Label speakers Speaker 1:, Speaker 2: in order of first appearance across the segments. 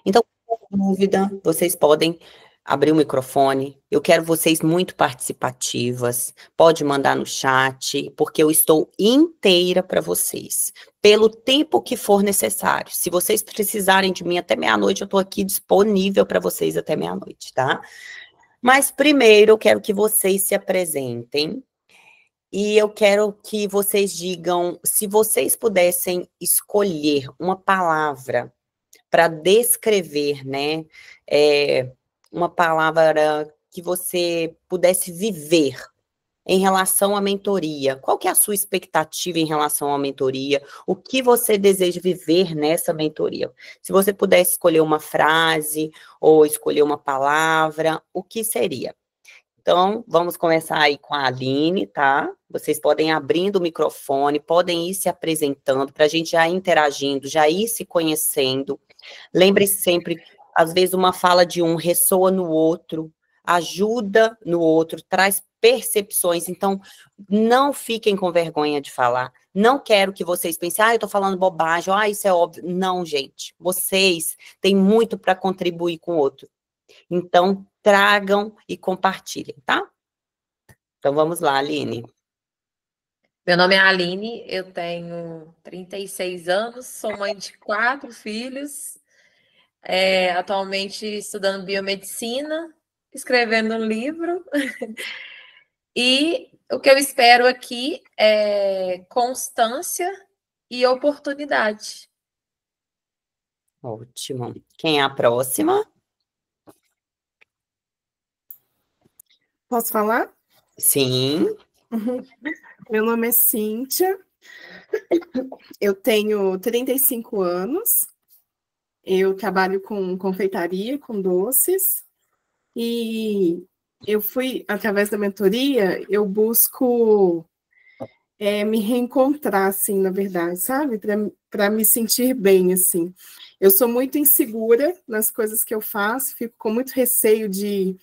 Speaker 1: Então, qualquer dúvida, vocês podem abrir o microfone. Eu quero vocês muito participativas. Pode mandar no chat, porque eu estou inteira para vocês, pelo tempo que for necessário. Se vocês precisarem de mim até meia-noite, eu estou aqui disponível para vocês até meia-noite, tá? Mas primeiro eu quero que vocês se apresentem. E eu quero que vocês digam, se vocês pudessem escolher uma palavra para descrever, né? Uma palavra que você pudesse viver em relação à mentoria. Qual que é a sua expectativa em relação à mentoria? O que você deseja viver nessa mentoria? Se você pudesse escolher uma frase ou escolher uma palavra, o que seria? Então, vamos começar aí com a Aline, tá? Vocês podem ir abrindo o microfone, podem ir se apresentando, para a gente já ir interagindo, já ir se conhecendo. Lembre-se sempre, às vezes uma fala de um ressoa no outro, ajuda no outro, traz percepções. Então, não fiquem com vergonha de falar. Não quero que vocês pensem, eu estou falando bobagem, isso é óbvio. Não, gente, vocês têm muito para contribuir com o outro. Então, tragam e compartilhem, tá? Então, vamos lá, Aline.
Speaker 2: Meu nome é Aline, eu tenho 36 anos, sou mãe de 4 filhos, atualmente estudando biomedicina, escrevendo um livro. E o que eu espero aqui é constância e oportunidade.
Speaker 1: Ótimo. Quem é a próxima?
Speaker 3: Posso falar?
Speaker 1: Sim.
Speaker 3: Meu nome é Cíntia, eu tenho 35 anos, eu trabalho com confeitaria, com doces, e eu fui, através da mentoria, eu busco me reencontrar, assim, na verdade, sabe? Para me sentir bem, assim. Eu sou muito insegura nas coisas que eu faço, fico com muito receio de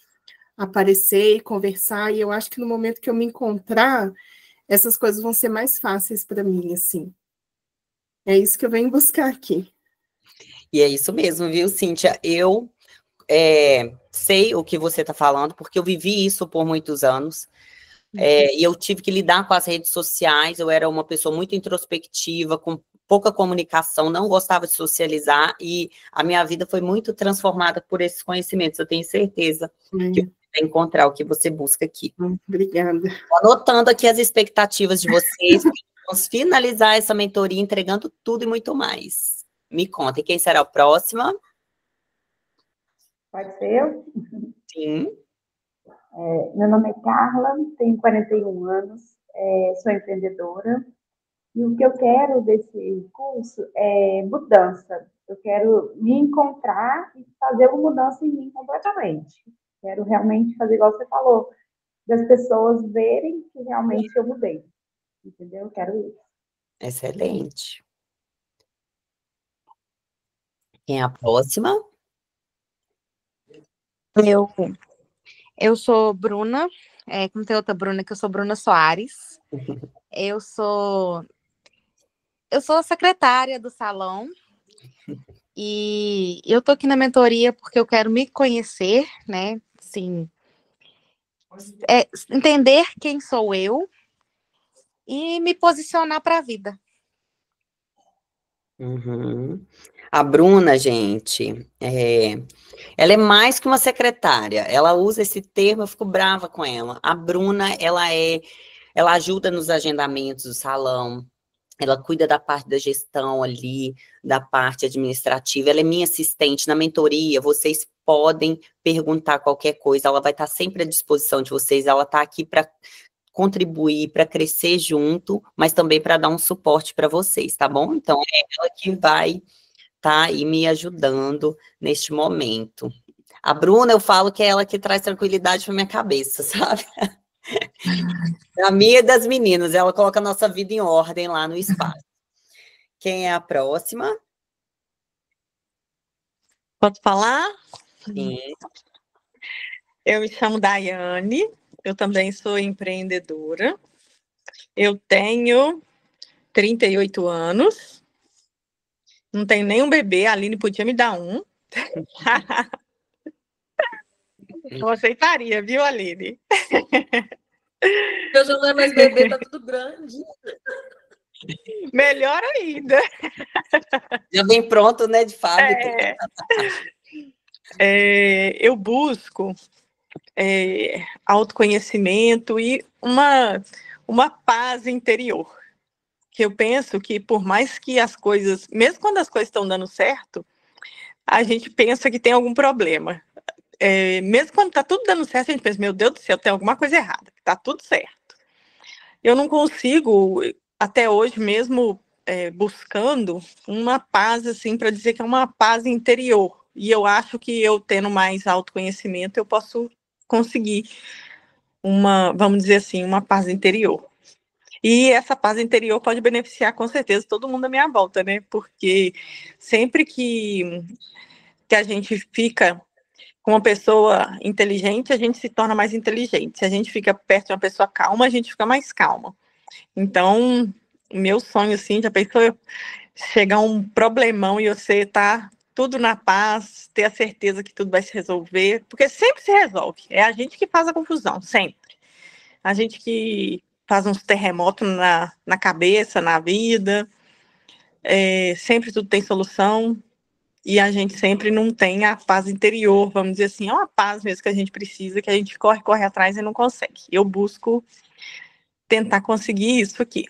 Speaker 3: aparecer e conversar, e eu acho que no momento que eu me encontrar, essas coisas vão ser mais fáceis para mim, assim. É isso que eu venho buscar aqui.
Speaker 1: E é isso mesmo, viu, Cíntia? Eu sei o que você está falando, porque eu vivi isso por muitos anos. E eu tive que lidar com as redes sociais, eu era uma pessoa muito introspectiva, com pouca comunicação, não gostava de socializar, e a minha vida foi muito transformada por esses conhecimentos. Eu tenho certeza que você vai encontrar o que você busca aqui.
Speaker 3: Obrigada.
Speaker 1: Anotando aqui as expectativas de vocês, vamos finalizar essa mentoria entregando tudo e muito mais. Me contem, quem será o próximo?
Speaker 4: Pode ser eu?
Speaker 1: Sim.
Speaker 4: Meu nome é Carla, tenho 41 anos, sou empreendedora, e o que eu quero desse curso é mudança. Eu quero me encontrar e fazer uma mudança em mim completamente. Quero realmente fazer igual você falou, das pessoas verem que realmente eu mudei. Entendeu? Eu quero isso.
Speaker 1: Excelente. Quem é a próxima?
Speaker 5: Eu sou Bruna, como tem outra Bruna, que eu sou Bruna Soares. Eu sou a secretária do salão e eu tô aqui na mentoria porque eu quero me conhecer, né? Assim, entender quem sou eu e me posicionar para a vida.
Speaker 1: Uhum. A Bruna, gente, ela é mais que uma secretária. Ela usa esse termo, eu fico brava com ela. A Bruna, ela ajuda nos agendamentos do salão. Ela cuida da parte da gestão ali, da parte administrativa. Ela é minha assistente na mentoria. Vocês podem perguntar qualquer coisa. Ela vai estar sempre à disposição de vocês. Ela está aqui para contribuir, para crescer junto, mas também para dar um suporte para vocês, tá bom? Então, é ela que vai estar aí me ajudando neste momento. A Bruna, eu falo que é ela que traz tranquilidade para minha cabeça, sabe? A minha e das meninas, ela coloca a nossa vida em ordem lá no espaço. Quem é a próxima?
Speaker 6: Posso falar?
Speaker 1: Sim.
Speaker 6: Eu me chamo Daiane, eu também sou empreendedora. Eu tenho 38 anos, não tenho nenhum bebê, a Aline podia me dar um. Eu aceitaria, viu, Aline?
Speaker 2: Eu já não é mais bebê, tá tudo grande.
Speaker 6: Melhor ainda.
Speaker 1: Já vem pronto, né, de fábrica.
Speaker 6: Eu busco autoconhecimento e uma paz interior. Que eu penso que por mais que as coisas, mesmo quando as coisas estão dando certo, a gente pensa que tem algum problema. Mesmo quando está tudo dando certo, a gente pensa, meu Deus do céu, tem alguma coisa errada, está tudo certo. Eu não consigo, até hoje mesmo, buscando uma paz, assim, para dizer que é uma paz interior. E eu acho que eu tendo mais autoconhecimento, eu posso conseguir vamos dizer assim, uma paz interior. E essa paz interior pode beneficiar, com certeza, todo mundo à minha volta, né? Porque sempre que a gente fica com uma pessoa inteligente, a gente se torna mais inteligente. Se a gente fica perto de uma pessoa calma, a gente fica mais calma. Então, meu sonho, assim, já pensou chegar um problemão e você tá tudo na paz, ter a certeza que tudo vai se resolver, porque sempre se resolve. É a gente que faz a confusão, sempre. A gente que faz uns terremotos na cabeça, na vida, sempre tudo tem solução, e a gente sempre não tem a paz interior, vamos dizer assim, é uma paz mesmo que a gente precisa, que a gente corre atrás e não consegue. Eu busco tentar conseguir isso aqui.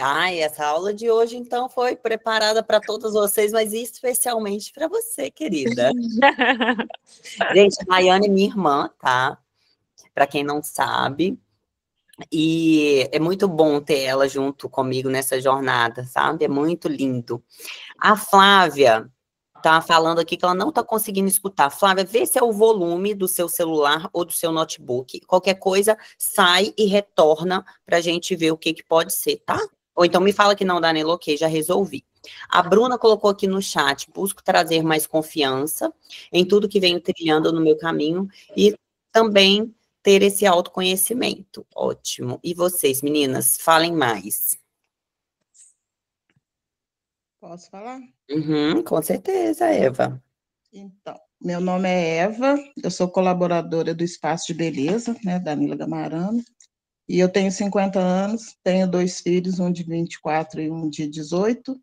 Speaker 1: Ai, essa aula de hoje, então, foi preparada para todos vocês, mas especialmente para você, querida. Gente, a Rayane é minha irmã, tá? Para quem não sabe. E é muito bom ter ela junto comigo nessa jornada, sabe? É muito lindo. A Flávia tá falando aqui que ela não tá conseguindo escutar. Flávia, vê se é o volume do seu celular ou do seu notebook. Qualquer coisa, sai e retorna pra gente ver o que pode ser, tá? Ou então me fala que não dá, Nelo, ok, já resolvi. A Bruna colocou aqui no chat, busco trazer mais confiança em tudo que venho trilhando no meu caminho e também ter esse autoconhecimento. Ótimo. E vocês, meninas, falem mais.
Speaker 7: Posso falar?
Speaker 1: Uhum, com certeza, Eva.
Speaker 7: Então, meu nome é Eva, eu sou colaboradora do Espaço de Beleza, né, da Nila Gamarano, e eu tenho 50 anos, tenho 2 filhos, um de 24 e um de 18,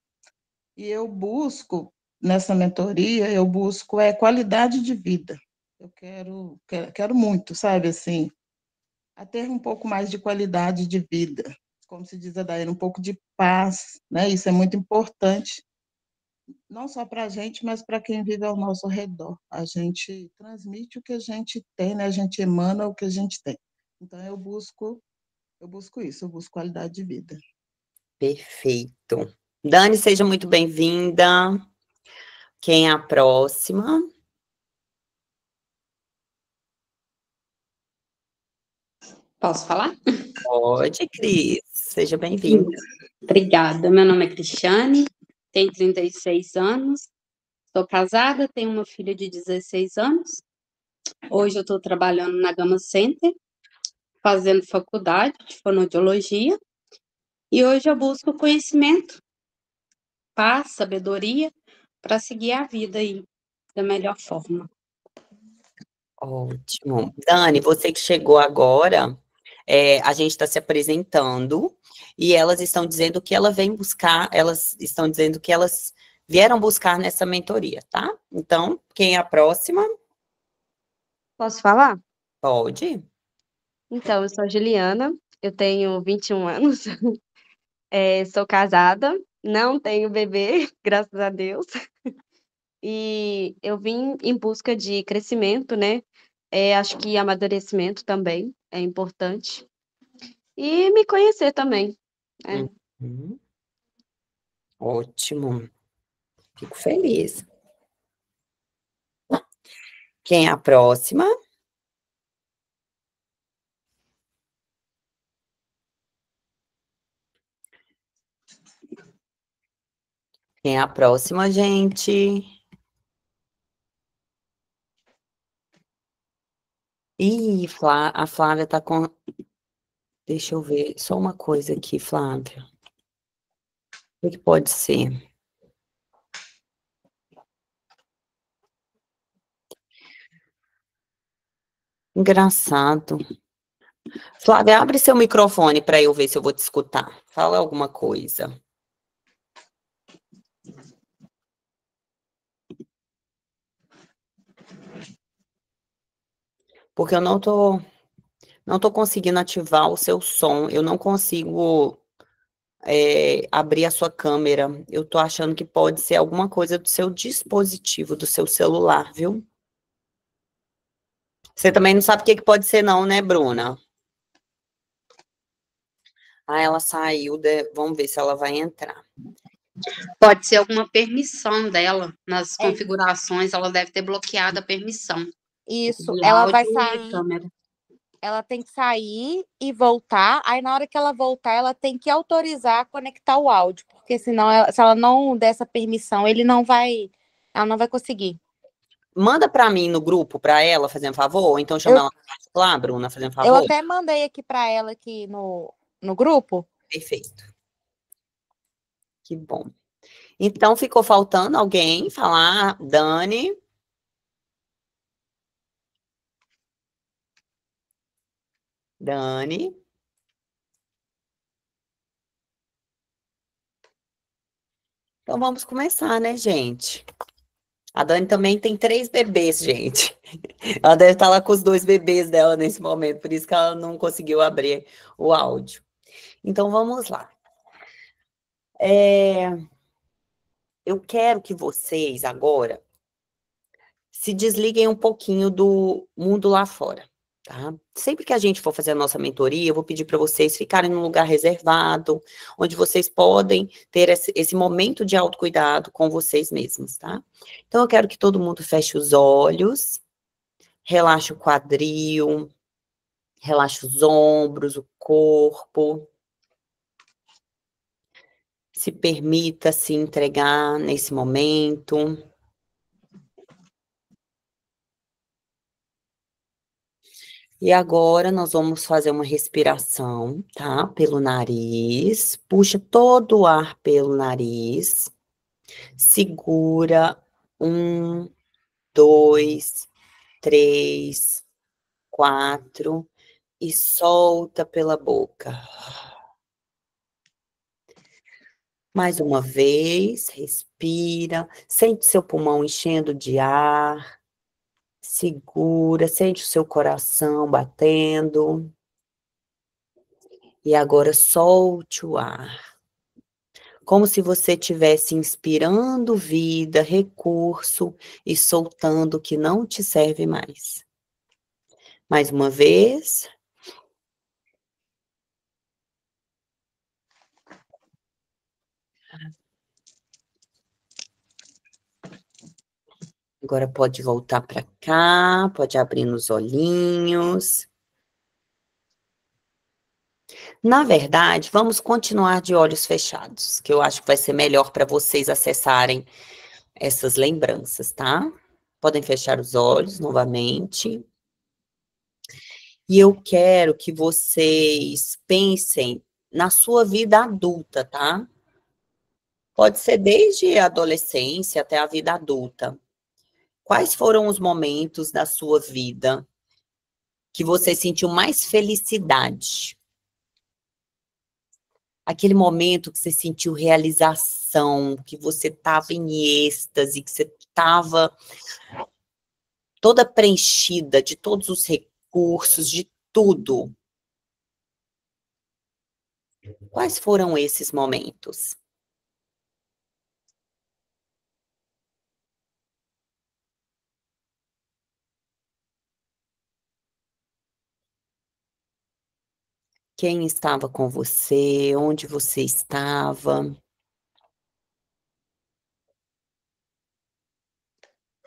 Speaker 7: e eu busco, nessa mentoria, eu busco qualidade de vida. Eu quero muito, sabe, assim, a ter um pouco mais de qualidade de vida, como se diz a Daiane, um pouco de paz, né, isso é muito importante, não só para a gente, mas para quem vive ao nosso redor. A gente transmite o que a gente tem, né? A gente emana o que a gente tem. Então, eu busco isso, eu busco qualidade de vida.
Speaker 1: Perfeito. Dani, seja muito bem-vinda. Quem é a próxima?
Speaker 8: Posso falar?
Speaker 1: Pode, Cris. Seja bem-vinda.
Speaker 8: Obrigada. Meu nome é Cristiane, tenho 36 anos, sou casada, tenho uma filha de 16 anos. Hoje eu estou trabalhando na Gama Center, fazendo faculdade de fonoaudiologia, e hoje eu busco conhecimento, paz, sabedoria, para seguir a vida aí da melhor forma.
Speaker 1: Ótimo. Dani, você que chegou agora, a gente está se apresentando e elas estão dizendo que elas estão dizendo que elas vieram buscar nessa mentoria, tá? Então, quem é a próxima?
Speaker 9: Posso falar?
Speaker 1: Pode.
Speaker 9: Então, eu sou a Juliana, eu tenho 21 anos, sou casada, não tenho bebê, graças a Deus, e eu vim em busca de crescimento, né? Acho que amadurecimento também é importante, e me conhecer também. Né?
Speaker 1: Uhum. Ótimo. Fico feliz. Quem é a próxima? Quem é a próxima, gente? Ih, a Flávia tá com... Deixa eu ver, só uma coisa aqui, Flávia. O que pode ser? Engraçado. Flávia, abre seu microfone para eu ver se eu vou te escutar. Fala alguma coisa. Porque eu não tô conseguindo ativar o seu som. Eu não consigo abrir a sua câmera. Eu tô achando que pode ser alguma coisa do seu dispositivo, do seu celular, viu? Você também não sabe o que pode ser não, né, Bruna? Ah, ela saiu. Vamos ver se ela vai entrar.
Speaker 8: Pode ser alguma permissão dela. Nas configurações, ela deve ter bloqueado a permissão.
Speaker 5: Isso,
Speaker 8: de
Speaker 5: ela vai
Speaker 8: áudio e
Speaker 5: sair,
Speaker 8: câmera.
Speaker 5: ela tem que sair e voltar, aí na hora que ela voltar, ela tem que autorizar a conectar o áudio, porque senão, se ela não der essa permissão, ela não vai conseguir.
Speaker 1: Manda para mim no grupo, para ela, fazendo favor, ou então chama ela lá, Bruna, fazendo
Speaker 5: Eu
Speaker 1: favor.
Speaker 5: até mandei aqui para ela aqui no grupo.
Speaker 1: Perfeito. Que bom. Então, ficou faltando alguém falar, Dani. Dani. Então, vamos começar, né, gente? A Dani também tem 3 bebês, gente. Ela deve estar lá com os 2 bebês dela nesse momento, por isso que ela não conseguiu abrir o áudio. Então, vamos lá. Eu quero que vocês agora se desliguem um pouquinho do mundo lá fora, tá? Sempre que a gente for fazer a nossa mentoria, eu vou pedir para vocês ficarem num lugar reservado, onde vocês podem ter esse momento de autocuidado com vocês mesmos, tá? Então, eu quero que todo mundo feche os olhos, relaxe o quadril, relaxe os ombros, o corpo. Se permita se entregar nesse momento. E agora nós vamos fazer uma respiração, tá? Pelo nariz. Puxa todo o ar pelo nariz. Segura. 1, 2, 3, 4. E solta pela boca. Mais uma vez, respira. Sente seu pulmão enchendo de ar. Segura, sente o seu coração batendo. E agora solte o ar. Como se você estivesse inspirando vida, recurso e soltando o que não te serve mais. Mais uma vez. Agora pode voltar para cá, pode abrir nos olhinhos. Na verdade, vamos continuar de olhos fechados, que eu acho que vai ser melhor para vocês acessarem essas lembranças, tá? Podem fechar os olhos novamente. E eu quero que vocês pensem na sua vida adulta, tá? Pode ser desde a adolescência até a vida adulta. Quais foram os momentos da sua vida que você sentiu mais felicidade? Aquele momento que você sentiu realização, que você estava em êxtase, que você estava toda preenchida de todos os recursos, de tudo. Quais foram esses momentos? Quem estava com você? Onde você estava?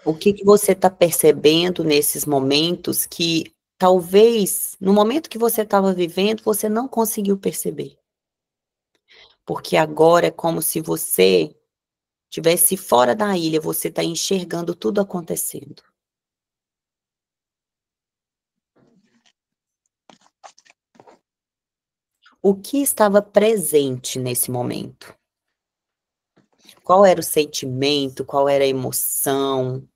Speaker 1: O que você está percebendo nesses momentos que talvez, no momento que você estava vivendo, você não conseguiu perceber? Porque agora é como se você estivesse fora da ilha, você está enxergando tudo acontecendo. O que estava presente nesse momento? Qual era o sentimento? Qual era a emoção?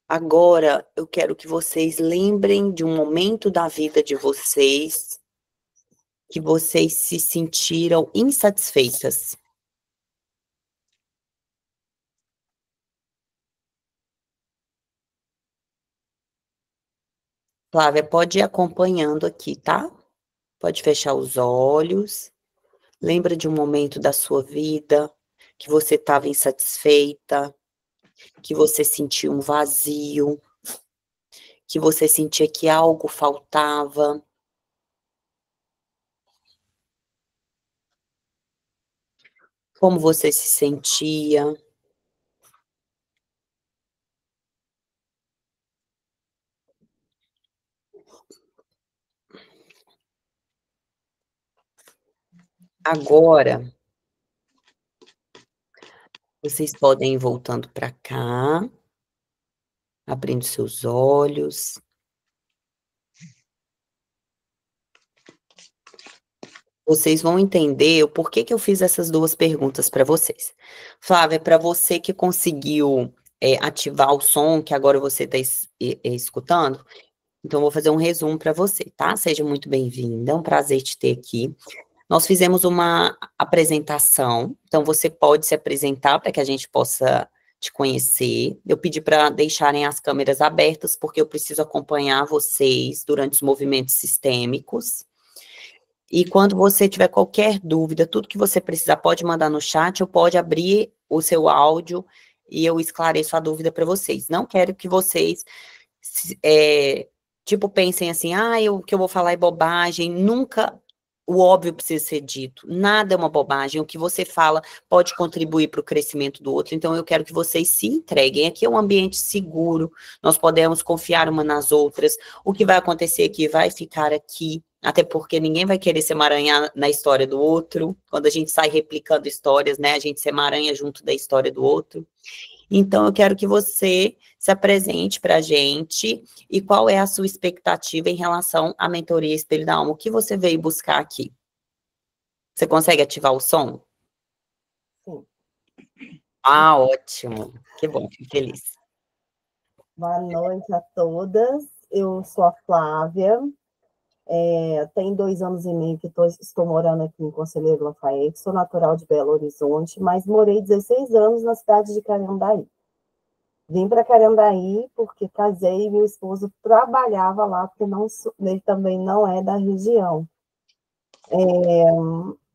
Speaker 1: Agora, eu quero que vocês lembrem de um momento da vida de vocês que vocês se sentiram insatisfeitas. Flávia, pode ir acompanhando aqui, tá? Pode fechar os olhos. Lembra de um momento da sua vida que você estava insatisfeita, que você sentiu um vazio, que você sentia que algo faltava. Como você se sentia? Agora, vocês podem ir voltando para cá, abrindo seus olhos. Vocês vão entender o porquê que eu fiz essas duas perguntas para vocês. Flávia, para você que conseguiu ativar o som, que agora você está escutando, então eu vou fazer um resumo para você, tá? Seja muito bem-vinda, é um prazer te ter aqui. Nós fizemos uma apresentação, então você pode se apresentar para que a gente possa te conhecer. Eu pedi para deixarem as câmeras abertas, porque eu preciso acompanhar vocês durante os movimentos sistêmicos. E quando você tiver qualquer dúvida, tudo que você precisar, pode mandar no chat, ou pode abrir o seu áudio e eu esclareço a dúvida para vocês. Não quero que vocês, pensem assim, o que eu vou falar é bobagem. Nunca o óbvio precisa ser dito. Nada é uma bobagem. O que você fala pode contribuir para o crescimento do outro. Então, eu quero que vocês se entreguem. Aqui é um ambiente seguro. Nós podemos confiar uma nas outras. O que vai acontecer aqui vai ficar aqui. Até porque ninguém vai querer se emaranhar na história do outro. Quando a gente sai replicando histórias, né? A gente se emaranha junto da história do outro. Então, eu quero que você se apresente para a gente e qual é a sua expectativa em relação à mentoria Espelho da Alma. O que você veio buscar aqui? Você consegue ativar o som?
Speaker 10: Sim.
Speaker 1: Ah, ótimo. Que bom, fico feliz.
Speaker 10: Boa noite a todas. Eu sou a Flávia. Tem 2 anos e meio que estou morando aqui em Conselheiro Lafayette. Sou natural de Belo Horizonte, mas morei 16 anos na cidade de Carandaí. Vim para Carandaí porque casei e meu esposo trabalhava lá, porque ele também não é da região.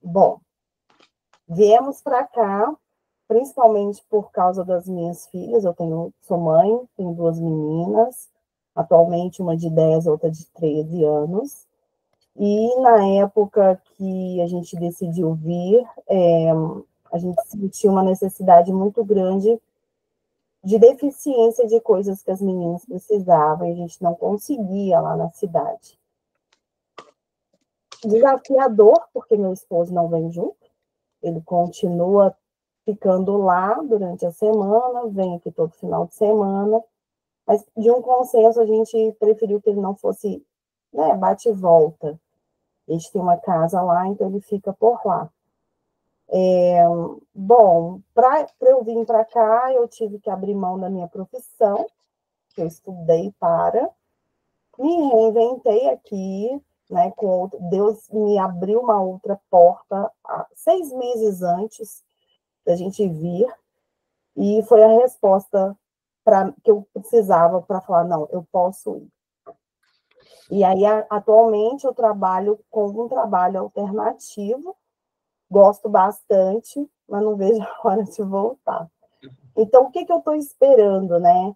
Speaker 10: Bom, viemos para cá, principalmente por causa das minhas filhas. Sou mãe, tenho 2 meninas, atualmente uma de 10, outra de 13 anos. E na época que a gente decidiu vir, a gente sentiu uma necessidade muito grande de deficiência de coisas que as meninas precisavam, e a gente não conseguia lá na cidade. Desafiador, porque meu esposo não vem junto, ele continua ficando lá durante a semana, vem aqui todo final de semana, mas de um consenso a gente preferiu que ele não fosse, bate e volta. A gente tem uma casa lá, então ele fica por lá. Bom, para eu vir para cá, eu tive que abrir mão da minha profissão, que eu estudei me reinventei aqui, né, Deus me abriu uma outra porta 6 meses antes da gente vir, e foi a resposta que eu precisava para falar, não, eu posso ir. E aí, atualmente, eu trabalho com um trabalho alternativo, gosto bastante, mas não vejo a hora de voltar. Então, o que eu estou esperando, né?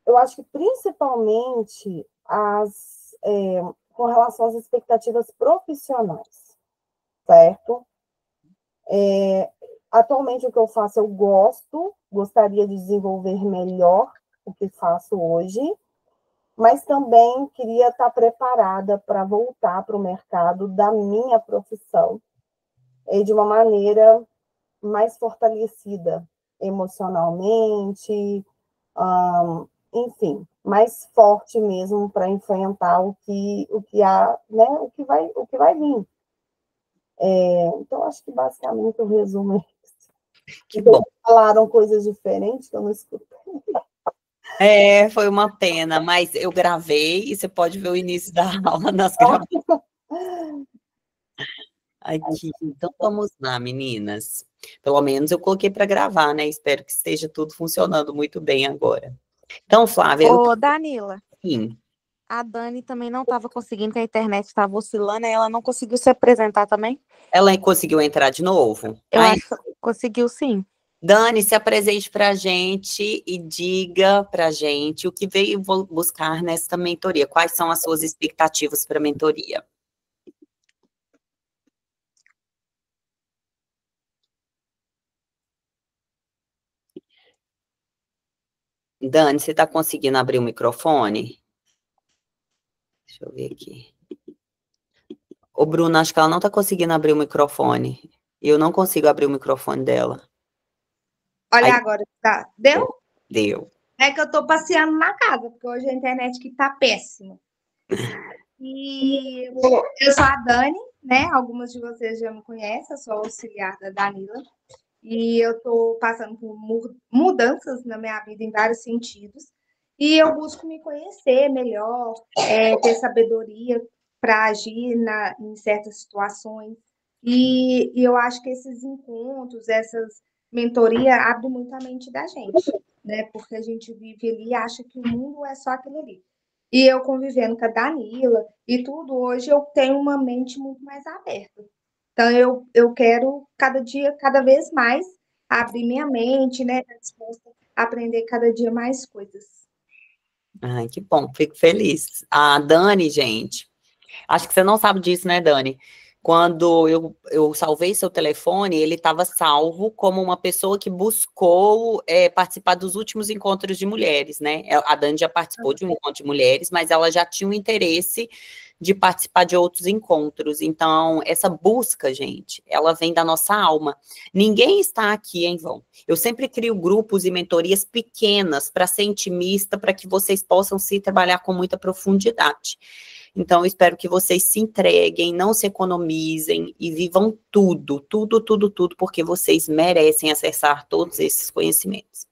Speaker 10: Eu acho que, principalmente, com relação às expectativas profissionais, certo? Atualmente, o que eu faço, eu gostaria de desenvolver melhor o que faço hoje, mas também queria estar preparada para voltar para o mercado da minha profissão de uma maneira mais fortalecida emocionalmente, enfim, mais forte mesmo para enfrentar o que há, né, o que vai vir. Então, acho que basicamente o resumo é isso.
Speaker 1: Que bom.
Speaker 10: Falaram coisas diferentes que eu não escutei.
Speaker 1: Foi uma pena, mas eu gravei e você pode ver o início da aula nas gravações. Aqui, então vamos lá, meninas. Pelo menos eu coloquei para gravar, né? Espero que esteja tudo funcionando muito bem agora. Então, Flávia,
Speaker 5: Ô, Danila,
Speaker 1: sim.
Speaker 5: a Dani também não estava conseguindo, que a internet estava oscilando, e ela não conseguiu se apresentar também?
Speaker 1: Ela conseguiu entrar de novo?
Speaker 5: Eu acho que conseguiu, sim.
Speaker 1: Dani, se apresente para a gente e diga para a gente o que veio buscar nesta mentoria. Quais são as suas expectativas para a mentoria? Dani, você está conseguindo abrir o microfone? Deixa eu ver aqui. Ô, Bruna, acho que ela não está conseguindo abrir o microfone. Eu não consigo abrir o microfone dela.
Speaker 11: Olha
Speaker 1: Aí,
Speaker 11: agora, tá? Deu?
Speaker 1: deu.
Speaker 11: É que eu tô passeando na casa, porque hoje a internet aqui tá péssima. E eu sou a Dani, né? Algumas de vocês já me conhecem, eu sou auxiliar da Danila. E eu tô passando por mudanças na minha vida em vários sentidos. E eu busco me conhecer melhor, ter sabedoria para agir em certas situações. E eu acho que esses encontros, essas mentorias, abrem muito a mente da gente, né? Porque a gente vive ali e acha que o mundo é só aquilo ali. E eu convivendo com a Danila e tudo, hoje eu tenho uma mente muito mais aberta. Então, eu quero cada dia, cada vez mais, abrir minha mente, né? Estar disposta a aprender cada dia mais coisas.
Speaker 1: Ai, que bom, fico feliz. A Dani, gente, acho que você não sabe disso, né, Dani? Quando eu salvei seu telefone, ele estava salvo como uma pessoa que buscou participar dos últimos encontros de mulheres, né? A Dani já participou de um encontro de mulheres, mas ela já tinha um interesse de participar de outros encontros. Então, essa busca, gente, ela vem da nossa alma. Ninguém está aqui em vão. Eu sempre crio grupos e mentorias pequenas para ser intimista, para que vocês possam se trabalhar com muita profundidade. Então, eu espero que vocês se entreguem, não se economizem e vivam tudo, tudo, tudo, tudo, porque vocês merecem acessar todos esses conhecimentos.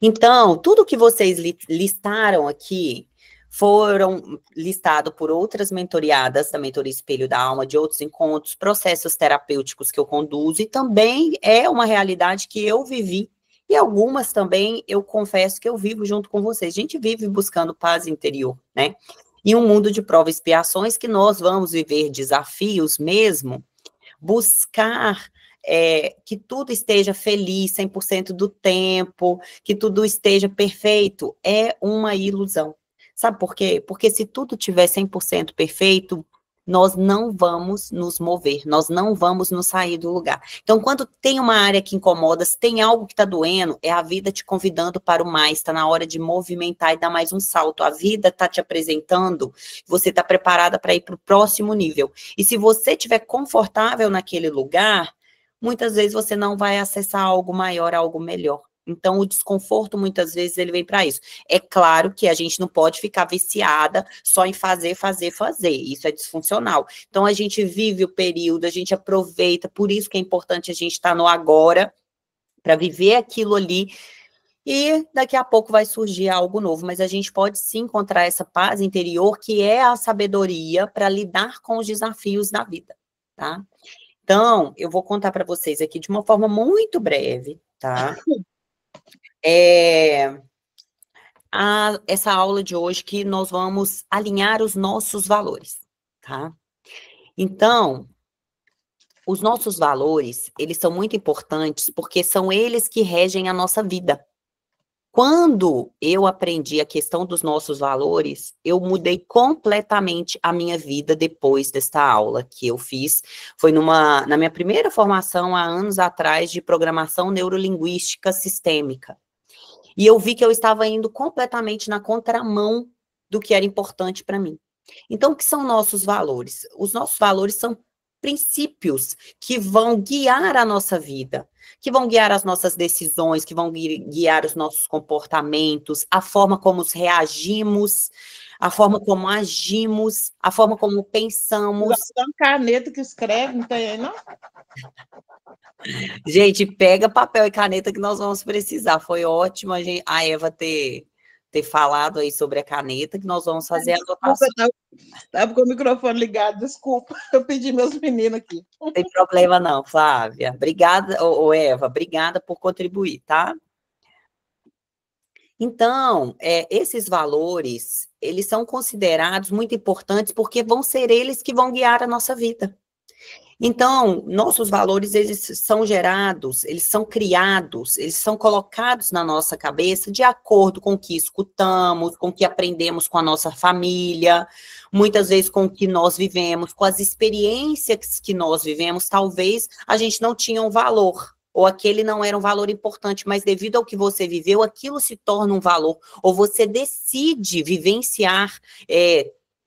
Speaker 1: Então, tudo que vocês listaram aqui foram listados por outras mentoriadas da Mentoria Espelho da Alma, de outros encontros, processos terapêuticos que eu conduzo, e também é uma realidade que eu vivi, e algumas também, eu confesso que eu vivo junto com vocês. A gente vive buscando paz interior, né? Em um mundo de provas e expiações que nós vamos viver desafios mesmo, buscar que tudo esteja feliz 100% do tempo, que tudo esteja perfeito, é uma ilusão. Sabe por quê? Porque se tudo tiver 100% perfeito, nós não vamos nos mover, nós não vamos nos sair do lugar. Então, quando tem uma área que incomoda, se tem algo que está doendo, é a vida te convidando para o mais, está na hora de movimentar e dar mais um salto. A vida está te apresentando, você está preparada para ir para o próximo nível. E se você estiver confortável naquele lugar, muitas vezes você não vai acessar algo maior, algo melhor. Então, o desconforto, muitas vezes, ele vem para isso. É claro que a gente não pode ficar viciada só em fazer, fazer, fazer. Isso é disfuncional. Então, a gente vive o período, a gente aproveita, por isso que é importante a gente estar no agora, para viver aquilo ali, e daqui a pouco vai surgir algo novo, mas a gente pode sim encontrar essa paz interior, que é a sabedoria para lidar com os desafios da vida, tá? Então, eu vou contar para vocês aqui de uma forma muito breve, tá? Essa aula de hoje que nós vamos alinhar os nossos valores, tá? Então, os nossos valores, eles são muito importantes porque são eles que regem a nossa vida. Quando eu aprendi a questão dos nossos valores, eu mudei completamente a minha vida depois desta aula que eu fiz. Foi na minha primeira formação, há anos atrás, de programação neurolinguística sistêmica. E eu vi que eu estava indo completamente na contramão do que era importante para mim. Então, o que são nossos valores? Os nossos valores são princípios que vão guiar a nossa vida, que vão guiar as nossas decisões, que vão guiar os nossos comportamentos, a forma como reagimos, a forma como agimos, a forma como pensamos.
Speaker 7: Tem uma caneta que escreve, não tem aí, não?
Speaker 1: Gente, pega papel e caneta que nós vamos precisar. Foi ótimo a Eva ter falado aí sobre a caneta, que nós vamos fazer a anotação.
Speaker 7: Estava com o microfone ligado, desculpa. Eu pedi meus meninos aqui.
Speaker 1: Não tem problema não, Flávia. Obrigada, Eva, obrigada por contribuir, tá? Então, esses valores, eles são considerados muito importantes porque vão ser eles que vão guiar a nossa vida. Então, nossos valores, eles são gerados, eles são criados, eles são colocados na nossa cabeça de acordo com o que escutamos, com o que aprendemos com a nossa família, muitas vezes com o que nós vivemos, com as experiências que nós vivemos, talvez a gente não tinha um valor, ou aquele não era um valor importante, mas devido ao que você viveu, aquilo se torna um valor, ou você decide vivenciar,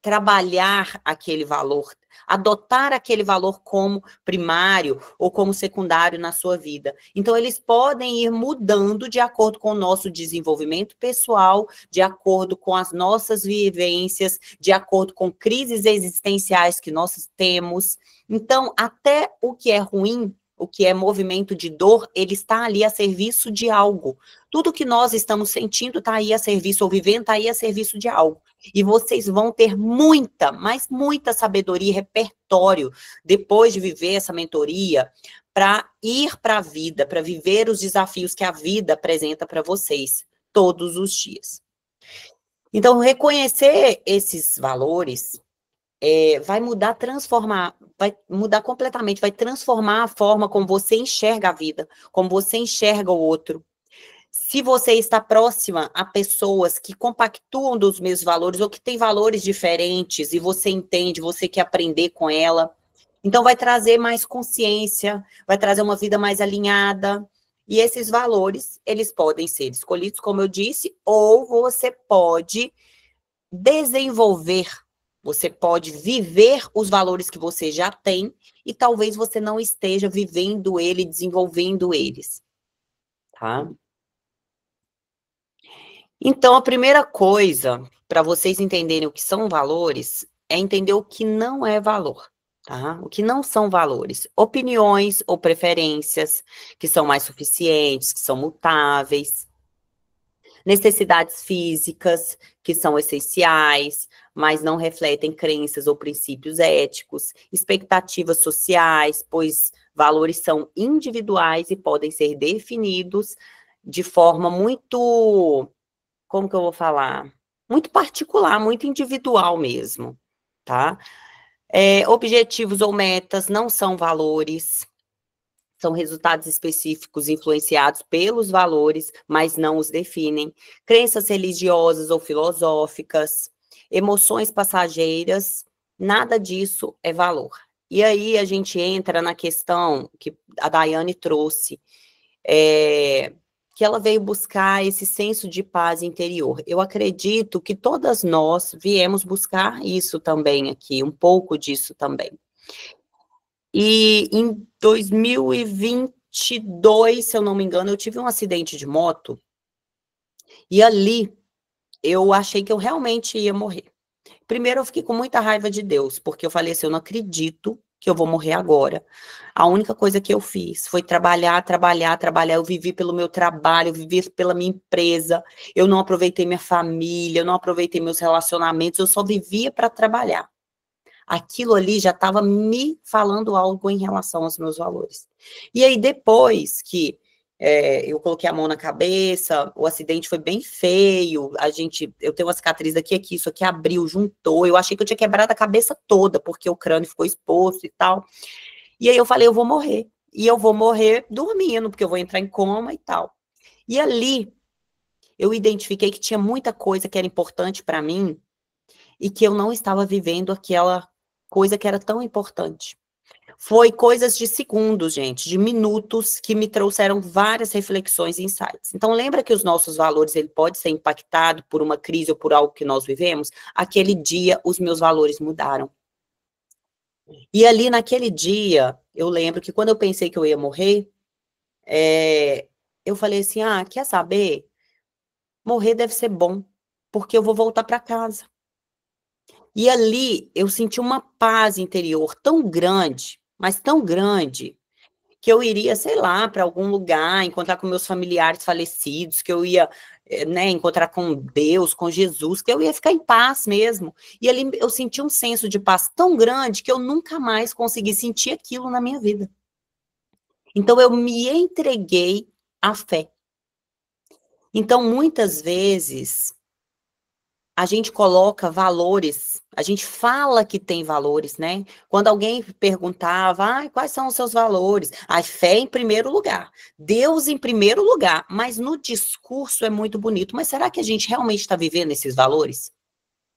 Speaker 1: trabalhar aquele valor, adotar aquele valor como primário ou como secundário na sua vida. Então, eles podem ir mudando de acordo com o nosso desenvolvimento pessoal, de acordo com as nossas vivências, de acordo com crises existenciais que nós temos. Então, até o que é ruim, o que é movimento de dor, ele está ali a serviço de algo. Tudo que nós estamos sentindo está aí a serviço, ou vivendo está aí a serviço de algo. E vocês vão ter muita, mas muita sabedoria e repertório, depois de viver essa mentoria, para ir para a vida, para viver os desafios que a vida apresenta para vocês, todos os dias. Então, reconhecer esses valores vai mudar, vai mudar completamente, vai transformar a forma como você enxerga a vida, como você enxerga o outro. Se você está próxima a pessoas que compactuam dos mesmos valores ou que têm valores diferentes e você entende, você quer aprender com ela, então vai trazer mais consciência, vai trazer uma vida mais alinhada. E esses valores, eles podem ser escolhidos, como eu disse, ou você pode desenvolver, você pode viver os valores que você já tem e talvez você não esteja vivendo ele, desenvolvendo eles, tá? Então, a primeira coisa, para vocês entenderem o que são valores, é entender o que não é valor, tá? O que não são valores. Opiniões ou preferências, que são mais suficientes, que são mutáveis. Necessidades físicas, que são essenciais, mas não refletem crenças ou princípios éticos. Expectativas sociais, pois valores são individuais e podem ser definidos de forma muito... como que eu vou falar? Muito particular, muito individual mesmo, tá? Objetivos ou metas não são valores, são resultados específicos influenciados pelos valores, mas não os definem. Crenças religiosas ou filosóficas, emoções passageiras, nada disso é valor. E aí a gente entra na questão que a Daiane trouxe, que ela veio buscar esse senso de paz interior. Eu acredito que todas nós viemos buscar isso também aqui, um pouco disso também. E em 2022, se eu não me engano, eu tive um acidente de moto, e ali eu achei que eu realmente ia morrer. Primeiro eu fiquei com muita raiva de Deus, porque eu falei assim, eu não acredito que eu vou morrer agora. A única coisa que eu fiz foi trabalhar, eu vivi pelo meu trabalho, eu vivi pela minha empresa, eu não aproveitei minha família, eu não aproveitei meus relacionamentos, eu só vivia para trabalhar. Aquilo ali já estava me falando algo em relação aos meus valores. E aí depois que eu coloquei a mão na cabeça, o acidente foi bem feio, eu tenho uma cicatriz aqui, isso aqui abriu, juntou, eu achei que eu tinha quebrado a cabeça toda, porque o crânio ficou exposto e tal. E aí eu falei, eu vou morrer. E eu vou morrer dormindo, porque eu vou entrar em coma e tal. E ali, eu identifiquei que tinha muita coisa que era importante para mim e que eu não estava vivendo aquela coisa que era tão importante. Foi coisas de segundos, gente, de minutos, que me trouxeram várias reflexões e insights. Então, lembra que os nossos valores, ele pode ser impactado por uma crise ou por algo que nós vivemos? Aquele dia, os meus valores mudaram. E ali naquele dia, eu lembro que quando eu pensei que eu ia morrer, eu falei assim, quer saber? Morrer deve ser bom, porque eu vou voltar para casa. E ali eu senti uma paz interior tão grande, mas tão grande, que eu iria, sei lá, para algum lugar, encontrar com meus familiares falecidos, que eu ia, né, encontrar com Deus, com Jesus, que eu ia ficar em paz mesmo. E ali eu senti um senso de paz tão grande que eu nunca mais consegui sentir aquilo na minha vida. Então eu me entreguei à fé. Então muitas vezes a gente coloca valores, a gente fala que tem valores, né? Quando alguém perguntava, quais são os seus valores? A fé em primeiro lugar, Deus em primeiro lugar, mas no discurso é muito bonito. Mas será que a gente realmente está vivendo esses valores?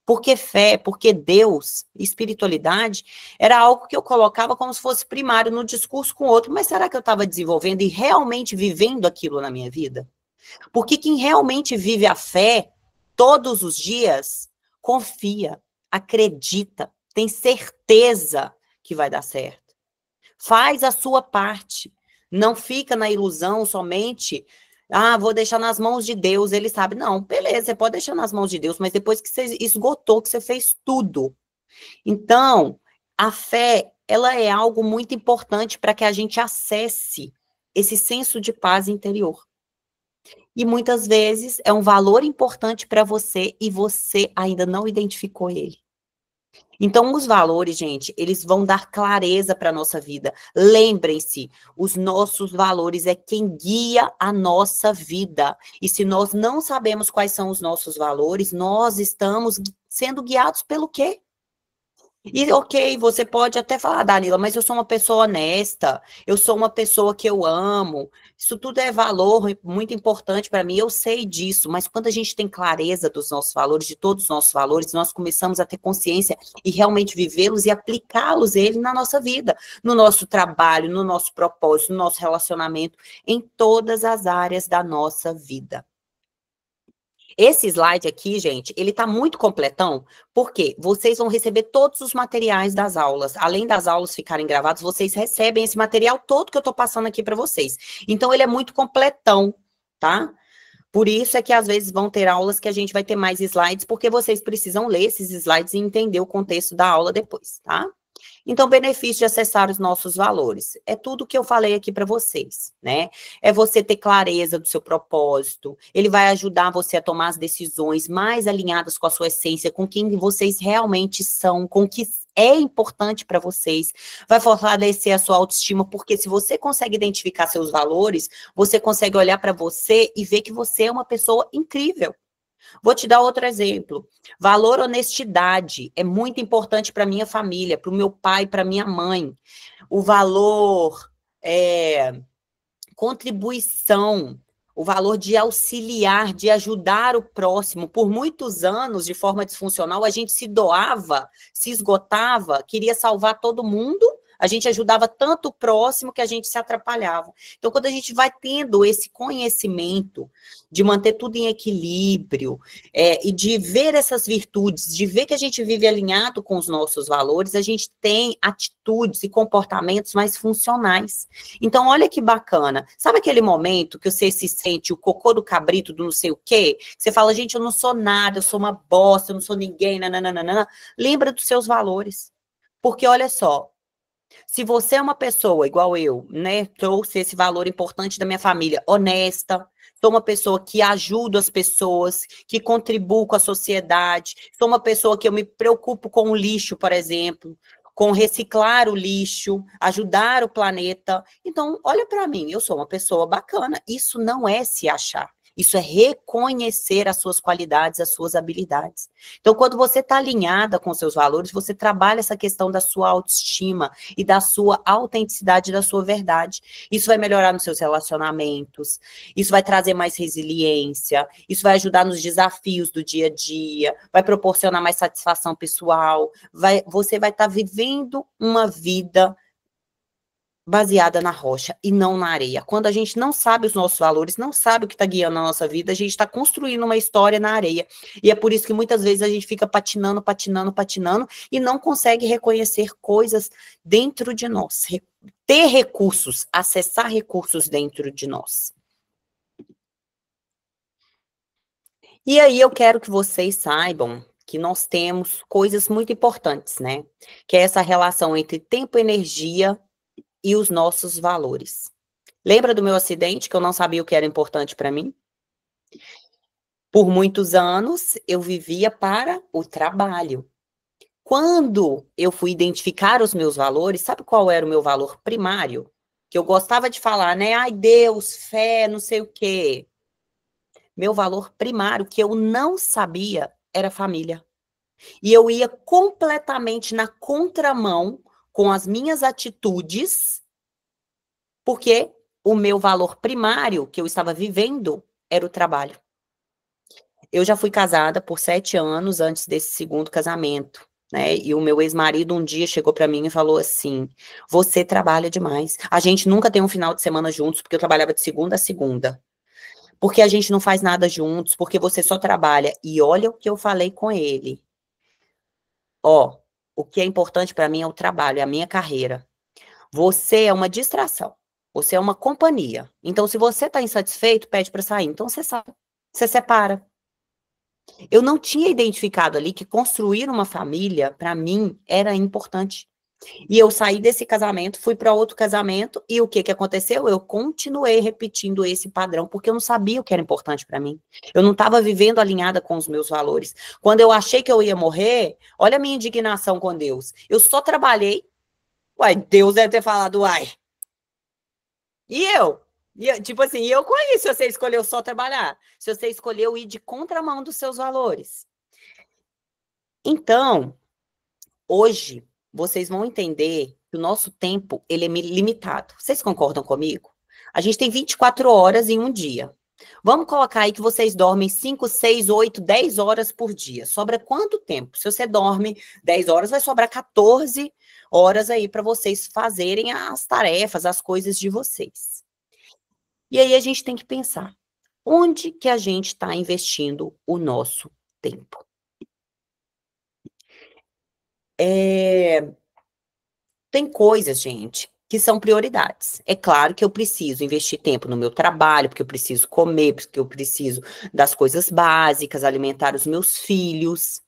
Speaker 1: Porque fé, porque Deus, espiritualidade, era algo que eu colocava como se fosse primário no discurso com o outro, mas será que eu estava desenvolvendo e realmente vivendo aquilo na minha vida? Porque quem realmente vive a fé todos os dias, confia, acredita, tem certeza que vai dar certo. Faz a sua parte. Não fica na ilusão somente, vou deixar nas mãos de Deus, ele sabe. Não, beleza, você pode deixar nas mãos de Deus, mas depois que você esgotou, que você fez tudo. Então, a fé, ela é algo muito importante para que a gente acesse esse senso de paz interior. E muitas vezes é um valor importante para você e você ainda não identificou ele. Então, os valores, gente, eles vão dar clareza para a nossa vida. Lembrem-se, os nossos valores é quem guia a nossa vida. E se nós não sabemos quais são os nossos valores, nós estamos sendo guiados pelo quê? E, ok, você pode até falar, Danila, mas eu sou uma pessoa honesta, eu sou uma pessoa que eu amo, isso tudo é valor muito importante para mim, eu sei disso, mas quando a gente tem clareza dos nossos valores, de todos os nossos valores, nós começamos a ter consciência e realmente vivê-los e aplicá-los ele na nossa vida, no nosso trabalho, no nosso propósito, no nosso relacionamento, em todas as áreas da nossa vida. Esse slide aqui, gente, ele tá muito completão, porque vocês vão receber todos os materiais das aulas. Além das aulas ficarem gravadas, vocês recebem esse material todo que eu tô passando aqui para vocês. Então, ele é muito completão, tá? Por isso é que, às vezes, vão ter aulas que a gente vai ter mais slides, porque vocês precisam ler esses slides e entender o contexto da aula depois, tá? Então, benefício de acessar os nossos valores. É tudo que eu falei aqui para vocês, né? É você ter clareza do seu propósito. Ele vai ajudar você a tomar as decisões mais alinhadas com a sua essência, com quem vocês realmente são, com o que é importante para vocês. Vai fortalecer a sua autoestima, porque se você consegue identificar seus valores, você consegue olhar para você e ver que você é uma pessoa incrível. Vou te dar outro exemplo. Valor honestidade é muito importante para minha família, para o meu pai, para minha mãe. O valor contribuição, o valor de auxiliar, de ajudar o próximo. Por muitos anos, de forma disfuncional, a gente se doava, se esgotava, queria salvar todo mundo. A gente ajudava tanto o próximo que a gente se atrapalhava. Então, quando a gente vai tendo esse conhecimento de manter tudo em equilíbrio e de ver essas virtudes, de ver que a gente vive alinhado com os nossos valores, a gente tem atitudes e comportamentos mais funcionais. Então, olha que bacana. Sabe aquele momento que você se sente o cocô do cabrito do não sei o quê? Você fala, gente, eu não sou nada, eu sou uma bosta, eu não sou ninguém, nananana. Lembra dos seus valores. Porque, olha só, se você é uma pessoa igual eu, né, trouxe esse valor importante da minha família, honesta, sou uma pessoa que ajuda as pessoas, que contribuo com a sociedade, sou uma pessoa que eu me preocupo com o lixo, por exemplo, com reciclar o lixo, ajudar o planeta. Então, olha para mim, eu sou uma pessoa bacana. Isso não é se achar. Isso é reconhecer as suas qualidades, as suas habilidades. Então, quando você está alinhada com seus valores, você trabalha essa questão da sua autoestima e da sua autenticidade, da sua verdade. Isso vai melhorar nos seus relacionamentos, isso vai trazer mais resiliência, isso vai ajudar nos desafios do dia a dia, vai proporcionar mais satisfação pessoal, você vai estar vivendo uma vida baseada na rocha e não na areia. Quando a gente não sabe os nossos valores, não sabe o que está guiando a nossa vida, a gente está construindo uma história na areia. E é por isso que muitas vezes a gente fica patinando, patinando, patinando e não consegue reconhecer coisas dentro de nós, ter recursos, acessar recursos dentro de nós. E aí eu quero que vocês saibam que nós temos coisas muito importantes, né? Que é essa relação entre tempo e energia e os nossos valores. Lembra do meu acidente, que eu não sabia o que era importante para mim? Por muitos anos, eu vivia para o trabalho. Quando eu fui identificar os meus valores, sabe qual era o meu valor primário? Que eu gostava de falar, né? Ai, Deus, fé, não sei o quê. Meu valor primário, que eu não sabia, era família. E eu ia completamente na contramão com as minhas atitudes, porque o meu valor primário que eu estava vivendo era o trabalho. Eu já fui casada por 7 anos antes desse segundo casamento, né? E o meu ex-marido um dia chegou para mim e falou assim: você trabalha demais. A gente nunca tem um final de semana juntos, porque eu trabalhava de segunda a segunda. Porque a gente não faz nada juntos, porque você só trabalha. E olha o que eu falei com ele. Ó, o que é importante para mim é o trabalho, é a minha carreira. Você é uma distração. Você é uma companhia. Então, se você está insatisfeito, pede para sair. Então, você sai. Você separa. Eu não tinha identificado ali que construir uma família, para mim, era importante. E eu saí desse casamento, fui para outro casamento, e o que aconteceu? Eu continuei repetindo esse padrão, porque eu não sabia o que era importante para mim. Eu não estava vivendo alinhada com os meus valores. Quando eu achei que eu ia morrer, olha a minha indignação com Deus. Eu só trabalhei. Uai, Deus deve ter falado, uai. E eu? Tipo assim, e eu com isso, se você escolheu só trabalhar, se você escolheu ir de contramão dos seus valores. Então, hoje, vocês vão entender que o nosso tempo, ele é limitado. Vocês concordam comigo? A gente tem 24 horas em um dia. Vamos colocar aí que vocês dormem 5, 6, 8, 10 horas por dia. Sobra quanto tempo? Se você dorme 10 horas, vai sobrar 14 horas aí para vocês fazerem as tarefas, as coisas de vocês. E aí a gente tem que pensar, onde que a gente está investindo o nosso tempo? Tem coisas, gente, que são prioridades. É claro que eu preciso investir tempo no meu trabalho, porque eu preciso comer, porque eu preciso das coisas básicas, alimentar os meus filhos.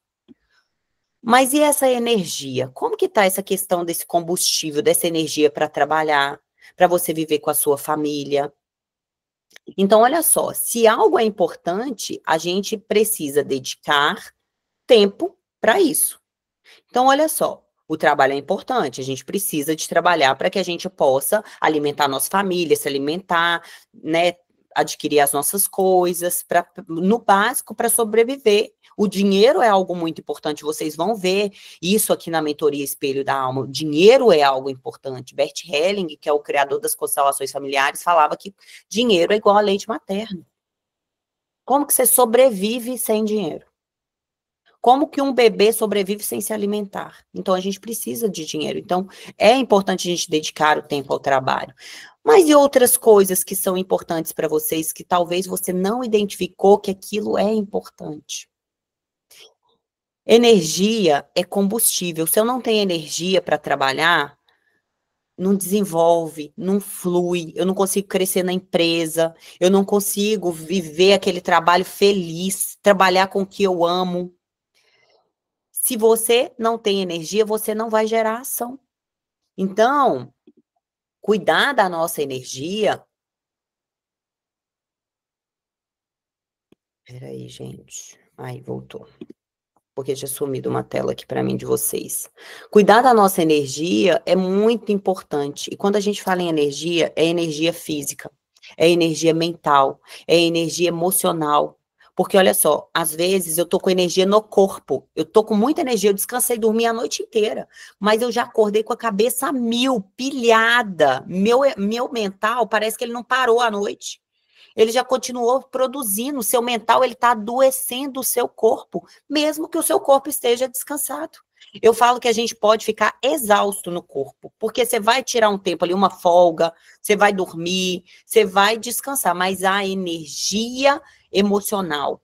Speaker 1: Mas e essa energia? Como que está essa questão desse combustível, dessa energia para trabalhar, para você viver com a sua família? Então, olha só, se algo é importante, a gente precisa dedicar tempo para isso. Então, olha só, o trabalho é importante, a gente precisa de trabalhar para que a gente possa alimentar a nossa família, se alimentar, né, adquirir as nossas coisas, no básico, para sobreviver. O dinheiro é algo muito importante, vocês vão ver isso aqui na mentoria Espelho da Alma. O dinheiro é algo importante. Bert Helling, que é o criador das constelações familiares, falava que dinheiro é igual a leite materno. Como que você sobrevive sem dinheiro? Como que um bebê sobrevive sem se alimentar? Então, a gente precisa de dinheiro. Então, é importante a gente dedicar o tempo ao trabalho. Mas e outras coisas que são importantes para vocês, que talvez você não identificou que aquilo é importante? Energia é combustível. Se eu não tenho energia para trabalhar, não desenvolve, não flui, eu não consigo crescer na empresa, eu não consigo viver aquele trabalho feliz, trabalhar com o que eu amo. Se você não tem energia, você não vai gerar ação. Então, cuidar da nossa energia... Peraí, gente. Aí, voltou. Porque tinha sumido uma tela aqui para mim de vocês. Cuidar da nossa energia é muito importante. E quando a gente fala em energia, é energia física, é energia mental, é energia emocional. Porque, olha só, às vezes eu tô com energia no corpo, eu tô com muita energia, eu descansei, dormi a noite inteira, mas eu já acordei com a cabeça a mil, pilhada. Meu mental parece que ele não parou à noite. Ele já continuou produzindo, o seu mental, ele está adoecendo o seu corpo, mesmo que o seu corpo esteja descansado. Eu falo que a gente pode ficar exausto no corpo, porque você vai tirar um tempo ali, uma folga, você vai dormir, você vai descansar, mas a energia emocional,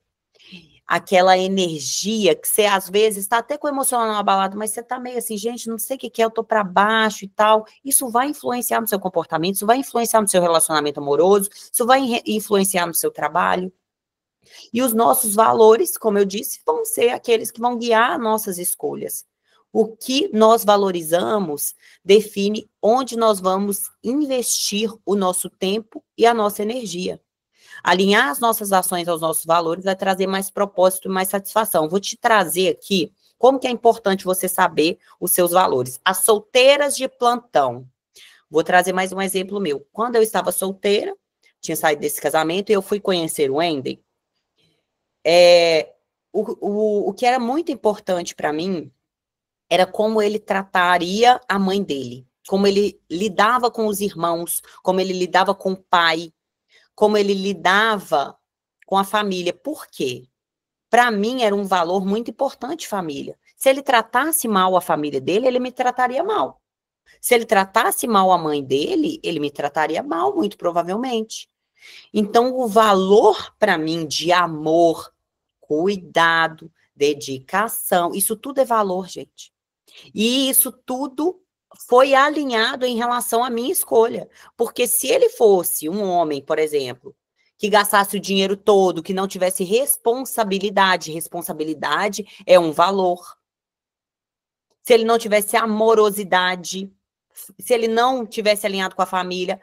Speaker 1: aquela energia que você às vezes está até com o emocional abalado, mas você está meio assim, gente, não sei o que que é, eu tô para baixo e tal, isso vai influenciar no seu comportamento, isso vai influenciar no seu relacionamento amoroso, isso vai influenciar no seu trabalho. E os nossos valores, como eu disse, vão ser aqueles que vão guiar nossas escolhas. O que nós valorizamos define onde nós vamos investir o nosso tempo e a nossa energia. Alinhar as nossas ações aos nossos valores vai trazer mais propósito e mais satisfação. Vou te trazer aqui como que é importante você saber os seus valores. As solteiras de plantão. Vou trazer mais um exemplo meu. Quando eu estava solteira, tinha saído desse casamento e eu fui conhecer o Wendel. O que era muito importante para mim era como ele trataria a mãe dele, como ele lidava com os irmãos, como ele lidava com o pai, como ele lidava com a família. Por quê? Para mim era um valor muito importante família. Se ele tratasse mal a família dele, ele me trataria mal. Se ele tratasse mal a mãe dele, ele me trataria mal, muito provavelmente. Então, o valor para mim de amor, cuidado, dedicação, isso tudo é valor, gente. E isso tudo foi alinhado em relação à minha escolha. Porque se ele fosse um homem, por exemplo, que gastasse o dinheiro todo, que não tivesse responsabilidade é um valor. Se ele não tivesse amorosidade, se ele não tivesse alinhado com a família,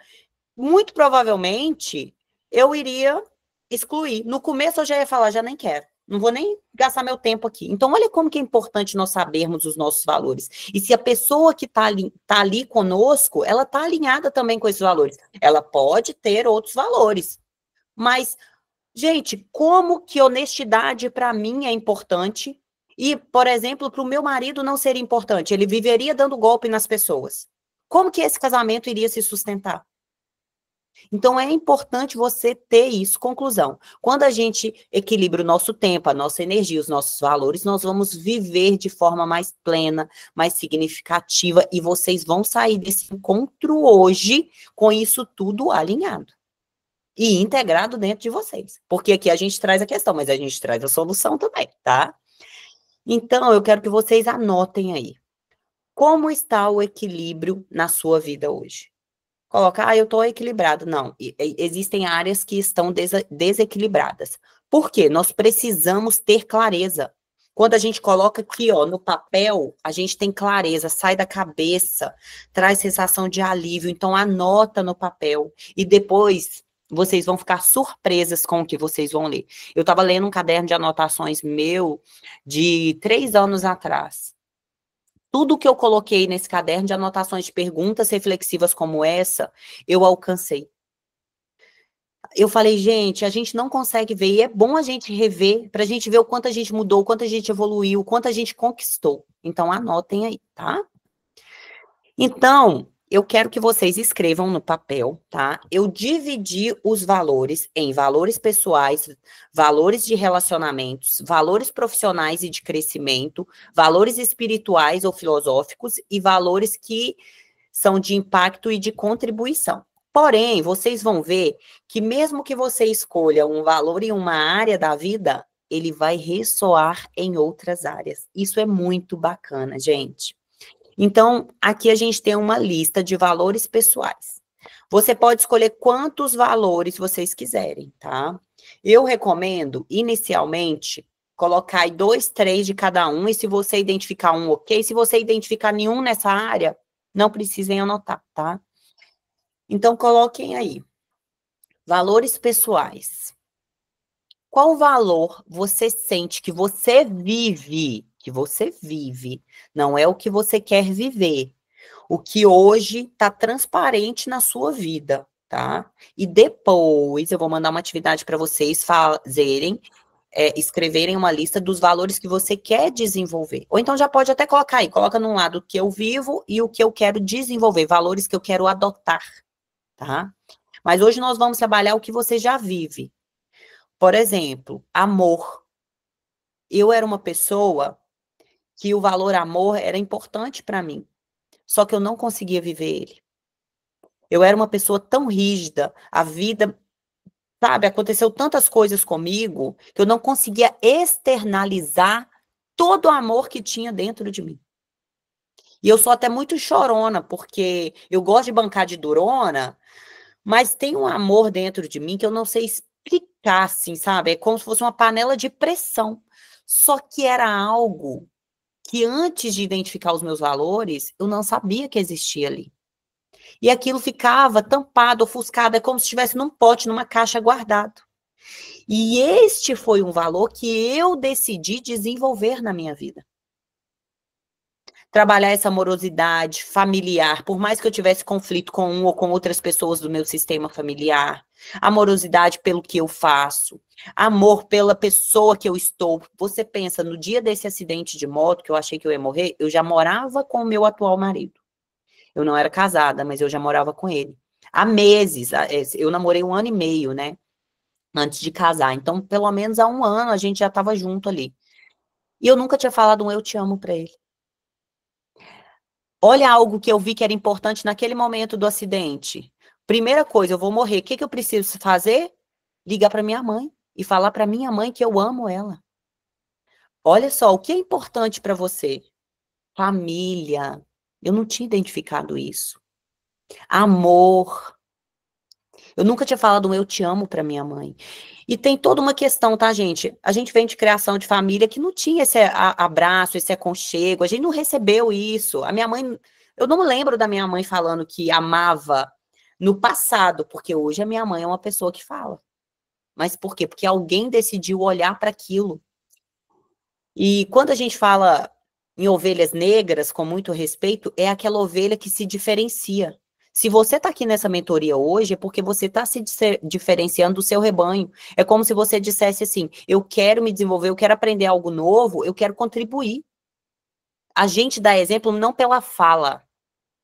Speaker 1: muito provavelmente eu iria excluir. No começo eu já ia falar, já nem quero. Não vou nem gastar meu tempo aqui. Então, olha como que é importante nós sabermos os nossos valores. E se a pessoa que está ali conosco, ela está alinhada também com esses valores. Ela pode ter outros valores. Mas, gente, como que honestidade para mim é importante e, por exemplo, para o meu marido não seria importante? Ele viveria dando golpe nas pessoas. Como que esse casamento iria se sustentar? Então, é importante você ter isso. Conclusão. Quando a gente equilibra o nosso tempo, a nossa energia, os nossos valores, nós vamos viver de forma mais plena, mais significativa, e vocês vão sair desse encontro hoje com isso tudo alinhado e integrado dentro de vocês. Porque aqui a gente traz a questão, mas a gente traz a solução também, tá? Então, eu quero que vocês anotem aí. Como está o equilíbrio na sua vida hoje? Colocar, eu estou equilibrado. Não, existem áreas que estão desequilibradas. Por quê? Nós precisamos ter clareza. Quando a gente coloca aqui, ó, no papel, a gente tem clareza, sai da cabeça, traz sensação de alívio. Então, anota no papel. E depois, vocês vão ficar surpresas com o que vocês vão ler. Eu estava lendo um caderno de anotações meu de 3 anos atrás. Tudo que eu coloquei nesse caderno de anotações de perguntas reflexivas como essa, eu alcancei. Eu falei, gente, a gente não consegue ver, e é bom a gente rever, para a gente ver o quanto a gente mudou, o quanto a gente evoluiu, o quanto a gente conquistou. Então, anotem aí, tá? Então, eu quero que vocês escrevam no papel, tá? Eu dividi os valores em valores pessoais, valores de relacionamentos, valores profissionais e de crescimento, valores espirituais ou filosóficos e valores que são de impacto e de contribuição. Porém, vocês vão ver que mesmo que você escolha um valor em uma área da vida, ele vai ressoar em outras áreas. Isso é muito bacana, gente. Então, aqui a gente tem uma lista de valores pessoais. Você pode escolher quantos valores vocês quiserem, tá? Eu recomendo, inicialmente, colocar aí 2, 3 de cada um, e se você identificar um, ok. Se você identificar nenhum nessa área, não precisem anotar, tá? Então, coloquem aí. Valores pessoais. Qual valor você sente que você vive? Que você vive, não é o que você quer viver. O que hoje está transparente na sua vida, tá? E depois eu vou mandar uma atividade para vocês fazerem, escreverem uma lista dos valores que você quer desenvolver. Ou então já pode até colocar aí, coloca num lado o que eu vivo e o que eu quero desenvolver, valores que eu quero adotar, tá? Mas hoje nós vamos trabalhar o que você já vive. Por exemplo, amor. Eu era uma pessoa que o valor amor era importante para mim, só que eu não conseguia viver ele. Eu era uma pessoa tão rígida, a vida, sabe, aconteceu tantas coisas comigo que eu não conseguia externalizar todo o amor que tinha dentro de mim. E eu sou até muito chorona, porque eu gosto de bancar de durona, mas tem um amor dentro de mim que eu não sei explicar, assim, sabe? É como se fosse uma panela de pressão. Só que era algo que antes de identificar os meus valores, eu não sabia que existia ali. E aquilo ficava tampado, ofuscado, é como se estivesse num pote, numa caixa guardado. E este foi um valor que eu decidi desenvolver na minha vida. Trabalhar essa amorosidade familiar, por mais que eu tivesse conflito com um ou com outras pessoas do meu sistema familiar, amorosidade pelo que eu faço, amor pela pessoa que eu estou. Você pensa, no dia desse acidente de moto, que eu achei que eu ia morrer, eu já morava com o meu atual marido. Eu não era casada, mas eu já morava com ele. Há meses, eu namorei 1 ano e meio, né? Antes de casar. Então, pelo menos há 1 ano a gente já estava junto ali. E eu nunca tinha falado um eu te amo pra ele. Olha algo que eu vi que era importante naquele momento do acidente. Primeira coisa, eu vou morrer. O que que eu preciso fazer? Ligar para minha mãe e falar para minha mãe que eu amo ela. Olha só, o que é importante para você? Família. Eu não tinha identificado isso. Amor. Eu nunca tinha falado um eu te amo para minha mãe. E tem toda uma questão, tá, gente? A gente vem de criação de família que não tinha esse abraço, esse aconchego, a gente não recebeu isso. A minha mãe, eu não lembro da minha mãe falando que amava no passado, porque hoje a minha mãe é uma pessoa que fala. Mas por quê? Porque alguém decidiu olhar para aquilo. E quando a gente fala em ovelhas negras, com muito respeito, é aquela ovelha que se diferencia. Se você está aqui nessa mentoria hoje, é porque você está se diferenciando do seu rebanho. É como se você dissesse assim, eu quero me desenvolver, eu quero aprender algo novo, eu quero contribuir. A gente dá exemplo não pela fala.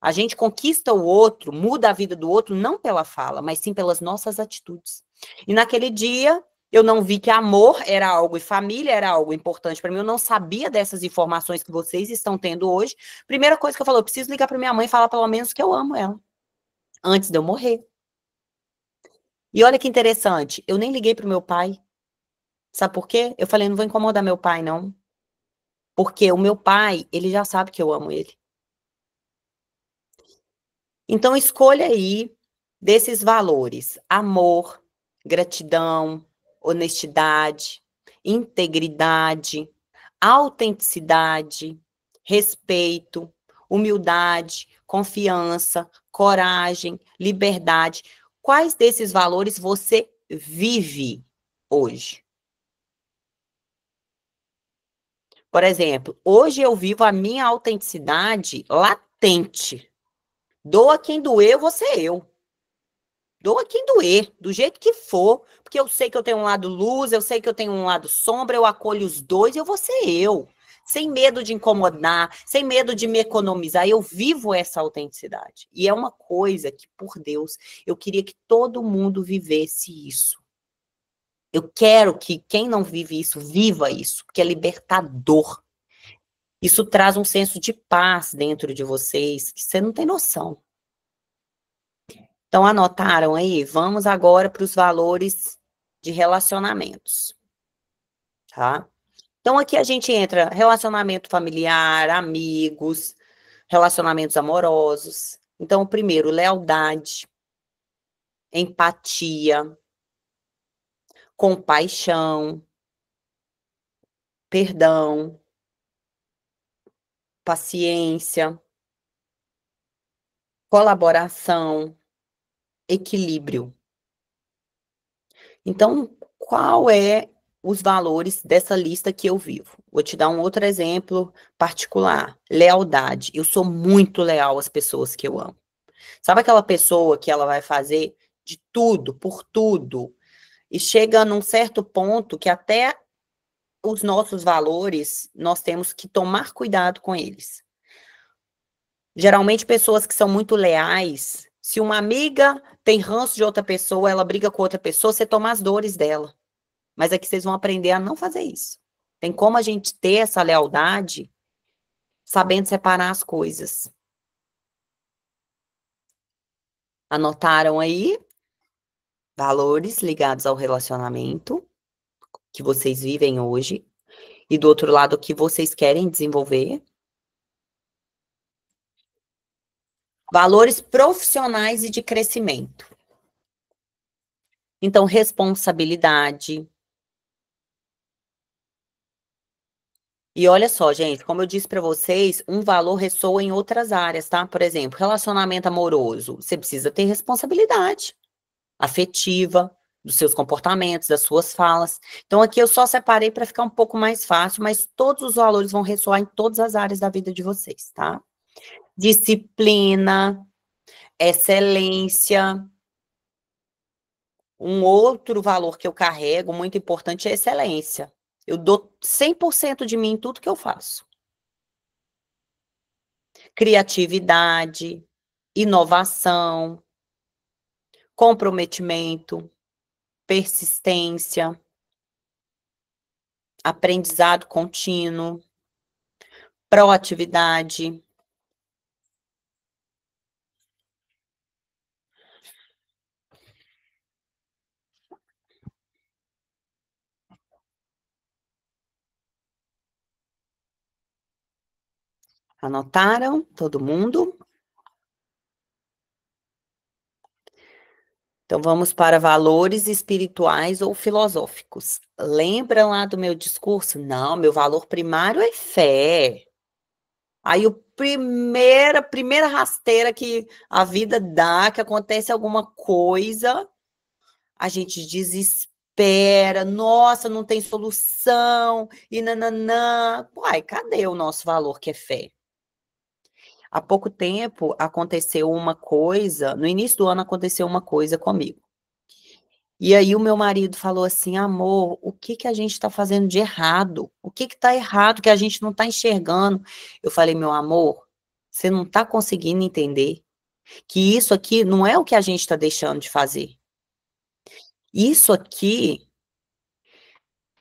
Speaker 1: A gente conquista o outro, muda a vida do outro, não pela fala, mas sim pelas nossas atitudes. E naquele dia, eu não vi que amor era algo e família era algo importante para mim. Eu não sabia dessas informações que vocês estão tendo hoje. Primeira coisa que eu falei, eu preciso ligar para minha mãe e falar pelo menos que eu amo ela, antes de eu morrer. E olha que interessante, eu nem liguei pro meu pai. Sabe por quê? Eu falei, não vou incomodar meu pai, não. Porque o meu pai, ele já sabe que eu amo ele. Então, escolha aí desses valores: amor, gratidão, honestidade, integridade, autenticidade, respeito, humildade, confiança, coragem, liberdade. Quais desses valores você vive hoje? Por exemplo, hoje eu vivo a minha autenticidade latente. Doa quem doer, vou ser eu. Doa quem doer, do jeito que for, porque eu sei que eu tenho um lado luz, eu sei que eu tenho um lado sombra, eu acolho os dois e eu vou ser eu. Sem medo de incomodar, sem medo de me economizar, eu vivo essa autenticidade. E é uma coisa que, por Deus, eu queria que todo mundo vivesse isso. Eu quero que quem não vive isso, viva isso, porque é libertador. Isso traz um senso de paz dentro de vocês, que você não tem noção. Então, anotaram aí? Vamos agora para os valores de relacionamentos, tá? Então, aqui a gente entra relacionamento familiar, amigos, relacionamentos amorosos. Então, o primeiro, lealdade, empatia, compaixão, perdão, paciência, colaboração, equilíbrio. Então, qual é os valores dessa lista que eu vivo? Vou te dar um outro exemplo particular. Lealdade. Eu sou muito leal às pessoas que eu amo. Sabe aquela pessoa que ela vai fazer de tudo, por tudo, e chega num certo ponto que até os nossos valores, nós temos que tomar cuidado com eles. Geralmente, pessoas que são muito leais, se uma amiga tem ranço de outra pessoa, ela briga com outra pessoa, você toma as dores dela. Mas aqui vocês vão aprender a não fazer isso. Tem como a gente ter essa lealdade sabendo separar as coisas. Anotaram aí? Valores ligados ao relacionamento que vocês vivem hoje. E do outro lado, o que vocês querem desenvolver. Valores profissionais e de crescimento. Então, responsabilidade. E olha só, gente, como eu disse para vocês, um valor ressoa em outras áreas, tá? Por exemplo, relacionamento amoroso. Você precisa ter responsabilidade afetiva dos seus comportamentos, das suas falas. Então, aqui eu só separei para ficar um pouco mais fácil, mas todos os valores vão ressoar em todas as áreas da vida de vocês, tá? Disciplina, excelência. Um outro valor que eu carrego, muito importante, é excelência. Eu dou 100% de mim em tudo que eu faço. Criatividade, inovação, comprometimento, persistência, aprendizado contínuo, proatividade. Anotaram? Todo mundo? Então, vamos para valores espirituais ou filosóficos. Lembram lá do meu discurso? Não, meu valor primário é fé. Aí, primeira rasteira que a vida dá, que acontece alguma coisa, a gente desespera, nossa, não tem solução, e nananã. Uai, cadê o nosso valor que é fé? Há pouco tempo aconteceu uma coisa, no início do ano aconteceu uma coisa comigo. E aí o meu marido falou assim, amor, o que que a gente está fazendo de errado? O que que está errado que a gente não está enxergando? Eu falei, meu amor, você não está conseguindo entender que isso aqui não é o que a gente está deixando de fazer. Isso aqui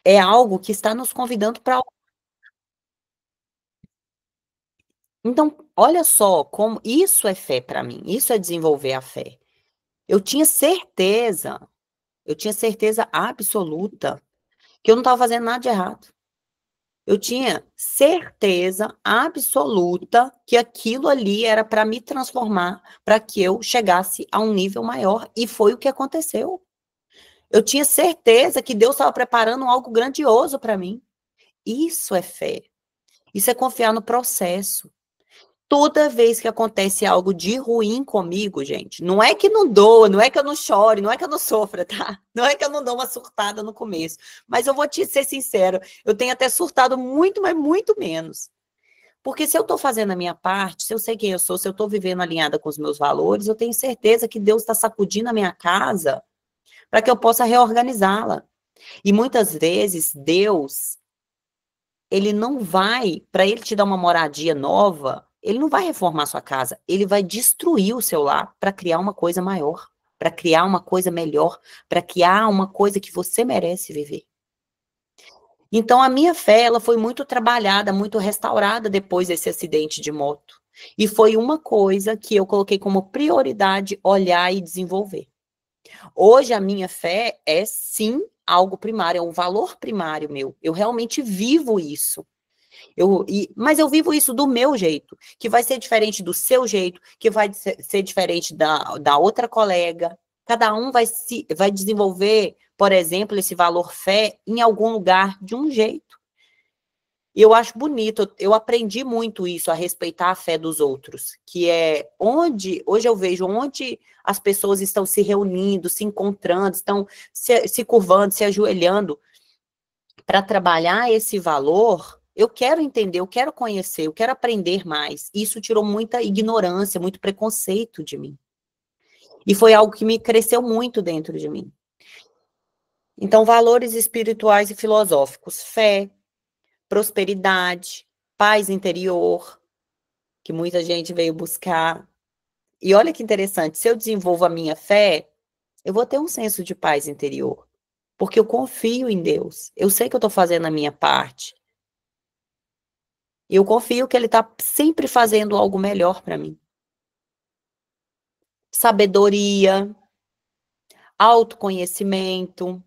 Speaker 1: é algo que está nos convidando para... Então, olha só como isso é fé para mim, isso é desenvolver a fé. Eu tinha certeza absoluta que eu não estava fazendo nada de errado. Eu tinha certeza absoluta que aquilo ali era para me transformar, para que eu chegasse a um nível maior, e foi o que aconteceu. Eu tinha certeza que Deus estava preparando algo grandioso para mim. Isso é fé. Isso é confiar no processo. Toda vez que acontece algo de ruim comigo, gente, não é que não doa, não é que eu não chore, não é que eu não sofra, tá? Não é que eu não dou uma surtada no começo. Mas eu vou te ser sincero, eu tenho até surtado muito, mas muito menos. Porque se eu estou fazendo a minha parte, se eu sei quem eu sou, se eu estou vivendo alinhada com os meus valores, eu tenho certeza que Deus está sacudindo a minha casa para que eu possa reorganizá-la. E muitas vezes, Deus, ele não vai, para ele te dar uma moradia nova, ele não vai reformar sua casa, ele vai destruir o seu lar para criar uma coisa maior, para criar uma coisa melhor, para criar uma coisa que você merece viver. Então, a minha fé, ela foi muito trabalhada, muito restaurada depois desse acidente de moto. E foi uma coisa que eu coloquei como prioridade olhar e desenvolver. Hoje, a minha fé é, sim, algo primário, é um valor primário meu. Eu realmente vivo isso. Mas eu vivo isso do meu jeito, que vai ser diferente do seu jeito, que vai ser diferente da outra colega. Cada um vai desenvolver, por exemplo, esse valor fé em algum lugar de um jeito. E eu acho bonito, eu aprendi muito isso, a respeitar a fé dos outros, que é hoje eu vejo onde as pessoas estão se reunindo, se encontrando, estão se curvando, se ajoelhando para trabalhar esse valor. Eu quero entender, eu quero conhecer, eu quero aprender mais. Isso tirou muita ignorância, muito preconceito de mim. E foi algo que me cresceu muito dentro de mim. Então, valores espirituais e filosóficos, fé, prosperidade, paz interior, que muita gente veio buscar. E olha que interessante, se eu desenvolvo a minha fé, eu vou ter um senso de paz interior, porque eu confio em Deus, eu sei que eu estou fazendo a minha parte. E eu confio que ele está sempre fazendo algo melhor para mim. Sabedoria, autoconhecimento,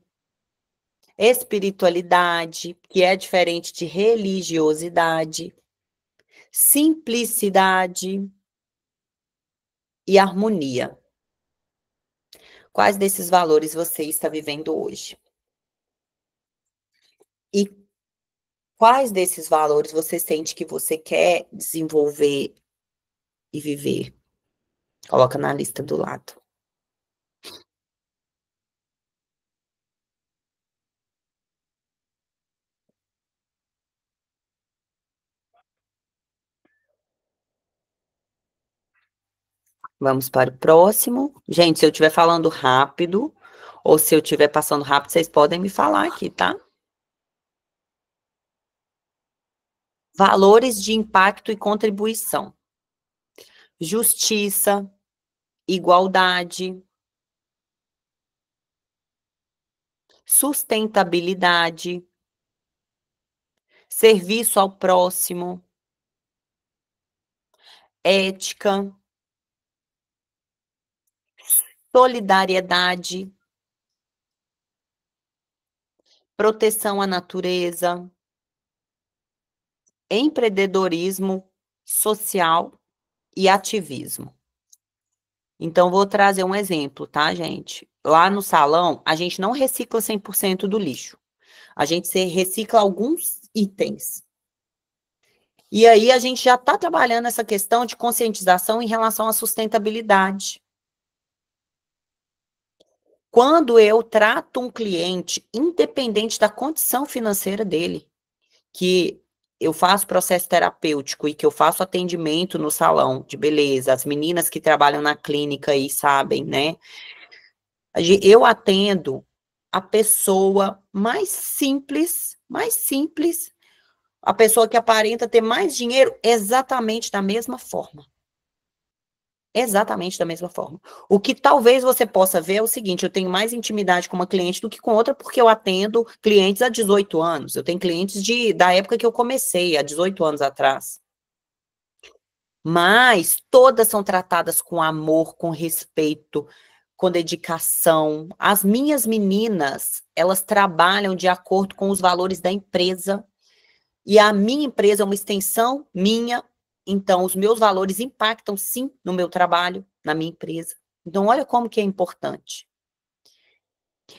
Speaker 1: espiritualidade, que é diferente de religiosidade, simplicidade e harmonia. Quais desses valores você está vivendo hoje? E quais desses valores você sente que você quer desenvolver e viver? Coloca na lista do lado. Vamos para o próximo. Gente, se eu estiver falando rápido, ou se eu estiver passando rápido, vocês podem me falar aqui, tá? Valores de impacto e contribuição. Justiça, igualdade, sustentabilidade, serviço ao próximo, ética, solidariedade, proteção à natureza, empreendedorismo social e ativismo. Então, vou trazer um exemplo, tá, gente? Lá no salão, a gente não recicla 100% do lixo. A gente recicla alguns itens. E aí, a gente já está trabalhando essa questão de conscientização em relação à sustentabilidade. Quando eu trato um cliente, independente da condição financeira dele, que eu faço processo terapêutico e que eu faço atendimento no salão de beleza, as meninas que trabalham na clínica aí sabem, né? Eu atendo a pessoa mais simples, a pessoa que aparenta ter mais dinheiro, exatamente da mesma forma. Exatamente da mesma forma. O que talvez você possa ver é o seguinte, eu tenho mais intimidade com uma cliente do que com outra, porque eu atendo clientes há 18 anos. Eu tenho clientes da época que eu comecei, há 18 anos atrás. Mas todas são tratadas com amor, com respeito, com dedicação. As minhas meninas, elas trabalham de acordo com os valores da empresa. E a minha empresa é uma extensão minha. Então, os meus valores impactam, sim, no meu trabalho, na minha empresa. Então, olha como que é importante.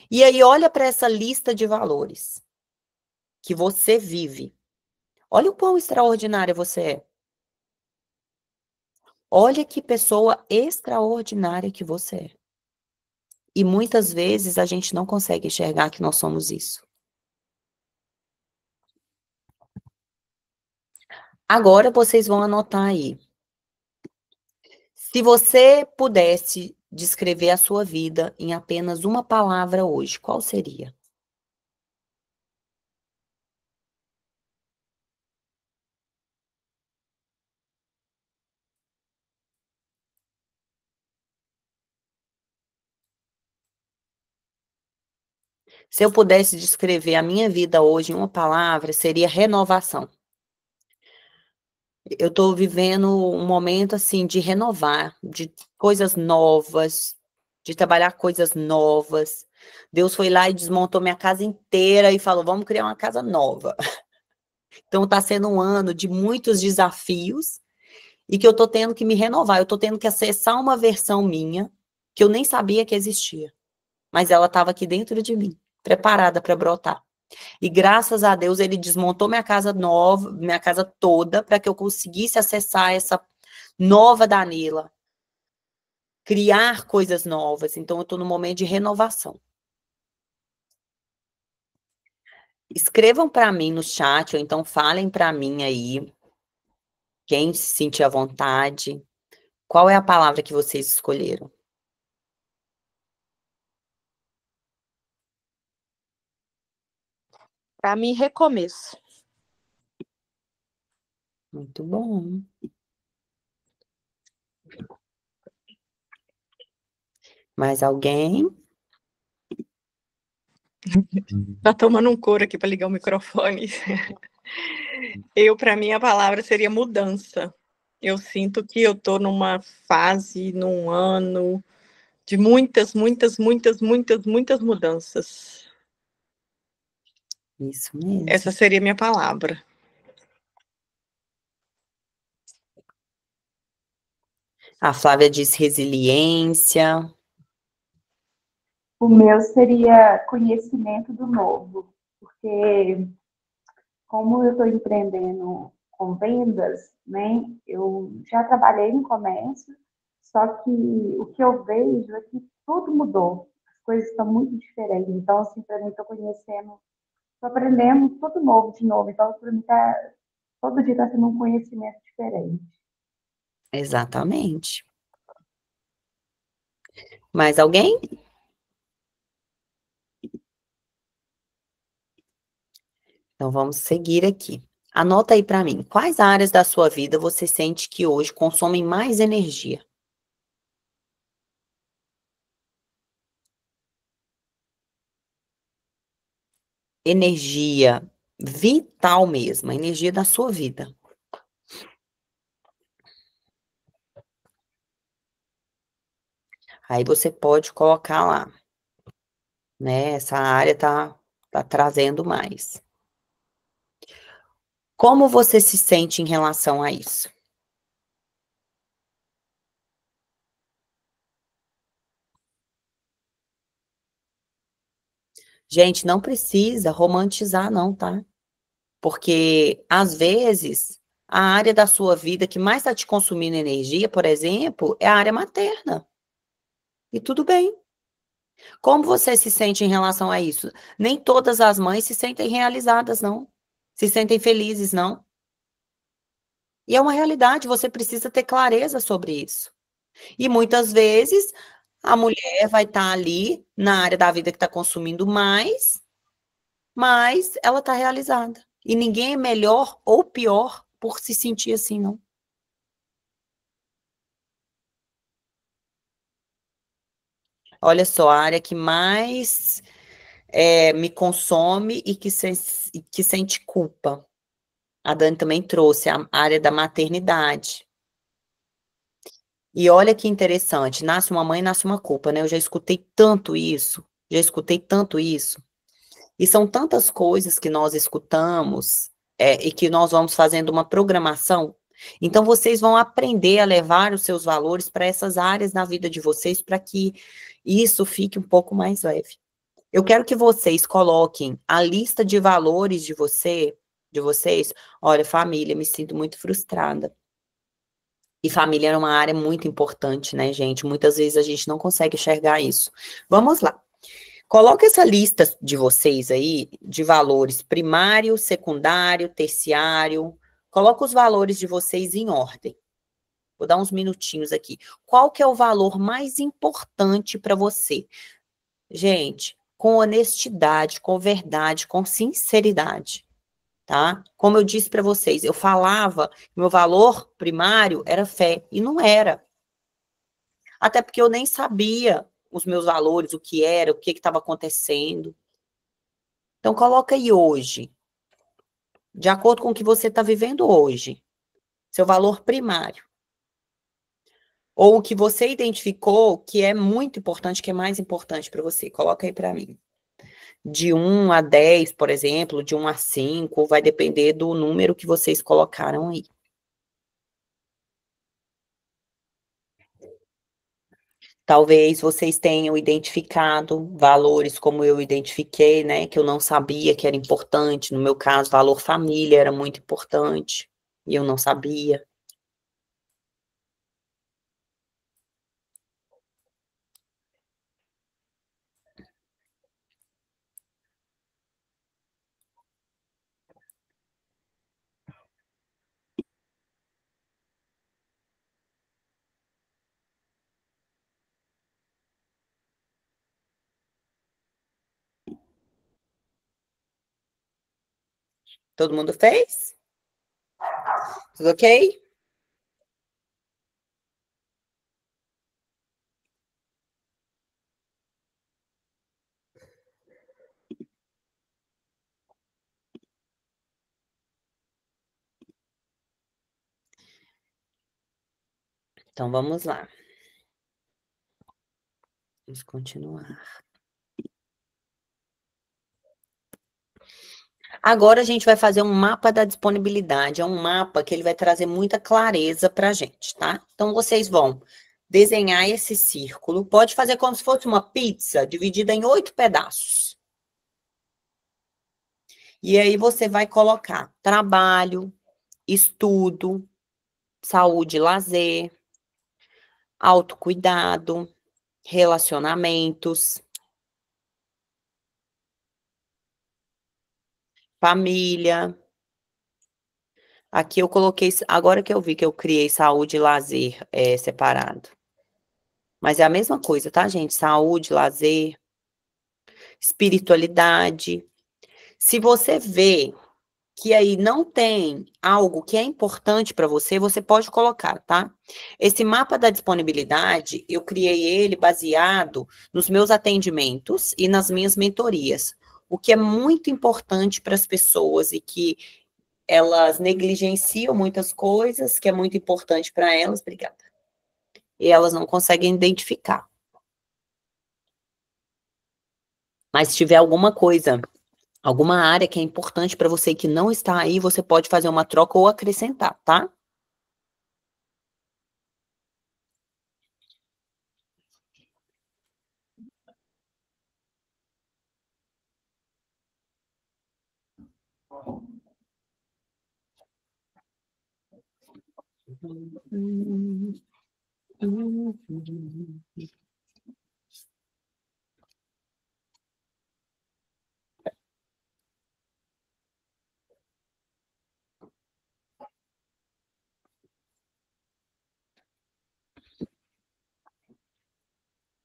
Speaker 1: E aí, olha para essa lista de valores que você vive. Olha o quão extraordinária você é. Olha que pessoa extraordinária que você é. E muitas vezes a gente não consegue enxergar que nós somos isso. Agora vocês vão anotar aí. Se você pudesse descrever a sua vida em apenas uma palavra hoje, qual seria? Se eu pudesse descrever a minha vida hoje em uma palavra, seria renovação. Eu estou vivendo um momento, assim, de renovar, de coisas novas, de trabalhar coisas novas. Deus foi lá e desmontou minha casa inteira e falou, vamos criar uma casa nova. Então, está sendo um ano de muitos desafios e que eu estou tendo que me renovar. Eu estou tendo que acessar uma versão minha que eu nem sabia que existia. Mas ela estava aqui dentro de mim, preparada para brotar. E graças a Deus ele desmontou minha casa nova, minha casa toda, para que eu conseguisse acessar essa nova Danila, criar coisas novas. Então eu estou no momento de renovação. Escrevam para mim no chat, ou então falem para mim aí, quem se sentir à vontade, qual é a palavra que vocês escolheram?
Speaker 5: Para mim, recomeço.
Speaker 1: Muito bom. Mais alguém?
Speaker 6: Tá tomando um couro aqui para ligar o microfone. Para mim, a palavra seria mudança. Eu sinto que eu estou numa fase, num ano, de muitas, muitas, muitas, muitas, muitas mudanças.
Speaker 1: Isso mesmo.
Speaker 6: Essa seria a minha palavra.
Speaker 1: A Flávia diz resiliência.
Speaker 4: O meu seria conhecimento do novo, porque como eu estou empreendendo com vendas, né, eu já trabalhei no comércio, só que o que eu vejo é que tudo mudou, as coisas estão muito diferentes. Então, assim, para mim, estou conhecendo, estou aprendendo tudo novo de novo. Então, para mim, todo dia está sendo um conhecimento diferente.
Speaker 1: Exatamente. Mais alguém? Então vamos seguir aqui. Anota aí para mim, quais áreas da sua vida você sente que hoje consomem mais energia? Energia vital mesmo, a energia da sua vida. Aí você pode colocar lá, né? Essa área tá trazendo mais. Como você se sente em relação a isso? Gente, não precisa romantizar, não, tá? Porque, às vezes, a área da sua vida que mais está te consumindo energia, por exemplo, é a área materna. E tudo bem. Como você se sente em relação a isso? Nem todas as mães se sentem realizadas, não. Se sentem felizes, não. E é uma realidade, você precisa ter clareza sobre isso. E muitas vezes a mulher vai estar ali na área da vida que está consumindo mais, mas ela está realizada. E ninguém é melhor ou pior por se sentir assim, não. Olha só, a área que mais me consome e que sente culpa. A Dani também trouxe a área da maternidade. E olha que interessante, nasce uma mãe, nasce uma culpa, né? Eu já escutei tanto isso, já escutei tanto isso. E são tantas coisas que nós escutamos e que nós vamos fazendo uma programação. Então, vocês vão aprender a levar os seus valores para essas áreas na vida de vocês, para que isso fique um pouco mais leve. Eu quero que vocês coloquem a lista de valores de vocês. Olha, família, me sinto muito frustrada. E família era uma área muito importante, né, gente? Muitas vezes a gente não consegue enxergar isso. Vamos lá. Coloca essa lista de vocês aí, de valores primário, secundário, terciário. Coloca os valores de vocês em ordem. Vou dar uns minutinhos aqui. Qual que é o valor mais importante para você? Gente, com honestidade, com verdade, com sinceridade, tá? Como eu disse para vocês, eu falava que meu valor primário era fé, e não era. Até porque eu nem sabia os meus valores, o que era, o que estava acontecendo. Então, coloca aí hoje, de acordo com o que você está vivendo hoje, seu valor primário. Ou o que você identificou que é muito importante, que é mais importante para você. Coloca aí para mim. De 1 a 10, por exemplo, de 1 a 5, vai depender do número que vocês colocaram aí. Talvez vocês tenham identificado valores como eu identifiquei, né? Que eu não sabia que era importante. No meu caso, valor família era muito importante. E eu não sabia. Todo mundo fez? Tudo ok? Então, vamos lá. Vamos continuar. Agora a gente vai fazer um mapa da disponibilidade. É um mapa que ele vai trazer muita clareza para a gente, tá? Então, vocês vão desenhar esse círculo. Pode fazer como se fosse uma pizza, dividida em 8 pedaços. E aí, você vai colocar trabalho, estudo, saúde e lazer, autocuidado, relacionamentos, família. Aqui eu coloquei, agora que eu vi que eu criei saúde e lazer separado. Mas é a mesma coisa, tá, gente? Saúde, lazer, espiritualidade. Se você vê que aí não tem algo que é importante para você, você pode colocar, tá? Esse mapa da disponibilidade, eu criei ele baseado nos meus atendimentos e nas minhas mentorias. O que é muito importante para as pessoas e que elas negligenciam muitas coisas, que é muito importante para elas, obrigada. E elas não conseguem identificar. Mas se tiver alguma coisa, alguma área que é importante para você que não está aí, você pode fazer uma troca ou acrescentar, tá?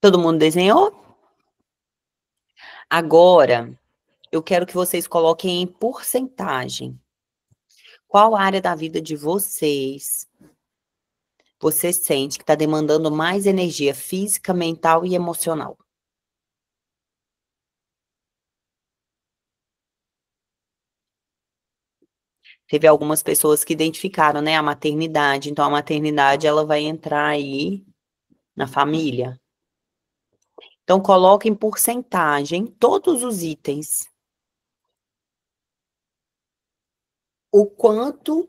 Speaker 1: Todo mundo desenhou? Agora, eu quero que vocês coloquem em porcentagem. Qual área da vida de vocês você sente que está demandando mais energia física, mental e emocional? Teve algumas pessoas que identificaram, né, a maternidade. Então, a maternidade, ela vai entrar aí na família. Então, coloca em porcentagem todos os itens. O quanto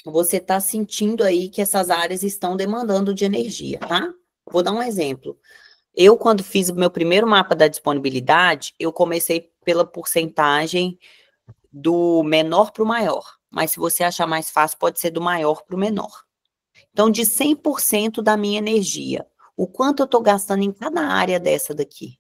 Speaker 1: você está sentindo aí que essas áreas estão demandando de energia, tá? Vou dar um exemplo. Eu, quando fiz o meu primeiro mapa da disponibilidade, eu comecei pela porcentagem do menor para o maior. Mas se você achar mais fácil, pode ser do maior para o menor. Então, de 100% da minha energia, o quanto eu estou gastando em cada área dessa daqui?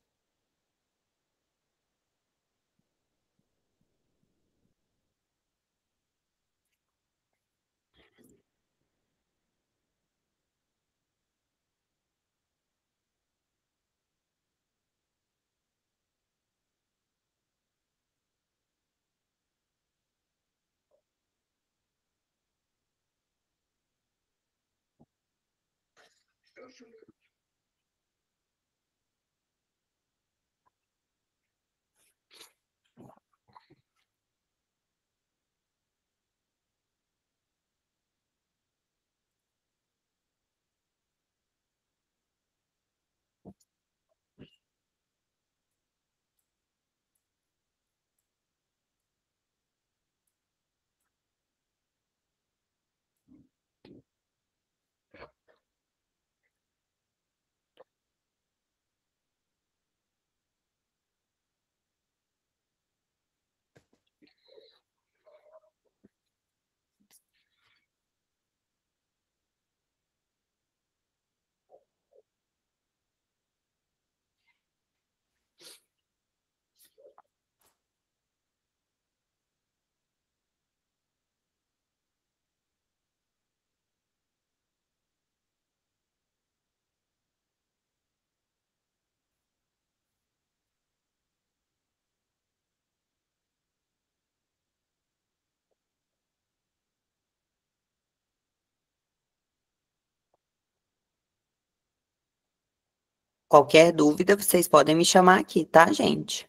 Speaker 1: Qualquer dúvida, vocês podem me chamar aqui, tá, gente?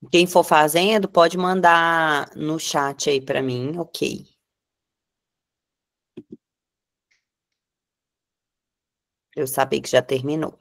Speaker 1: Quem for fazendo, pode mandar no chat aí para mim, ok. Eu sabia que já terminou.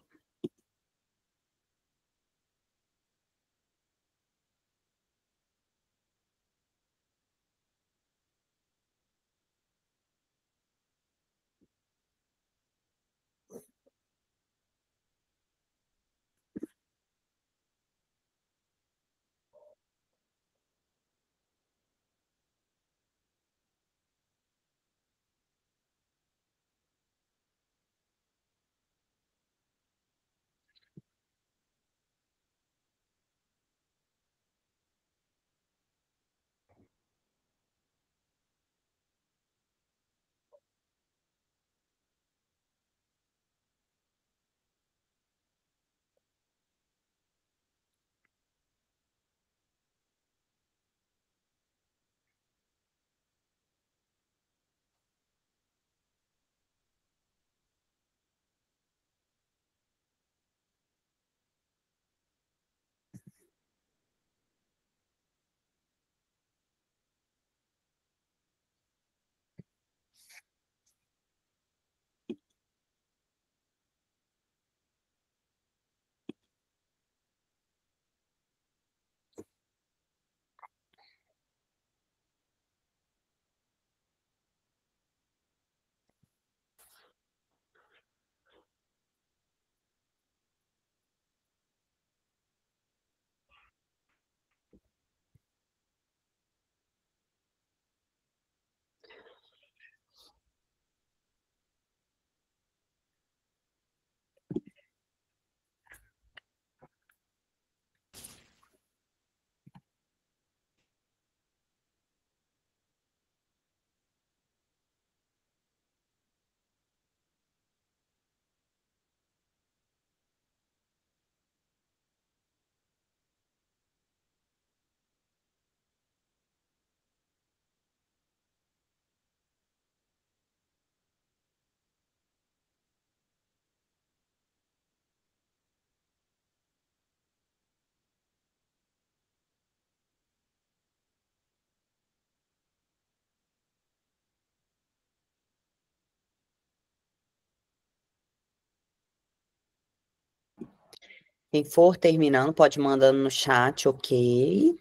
Speaker 1: Quem for terminando, pode ir mandando no chat, ok?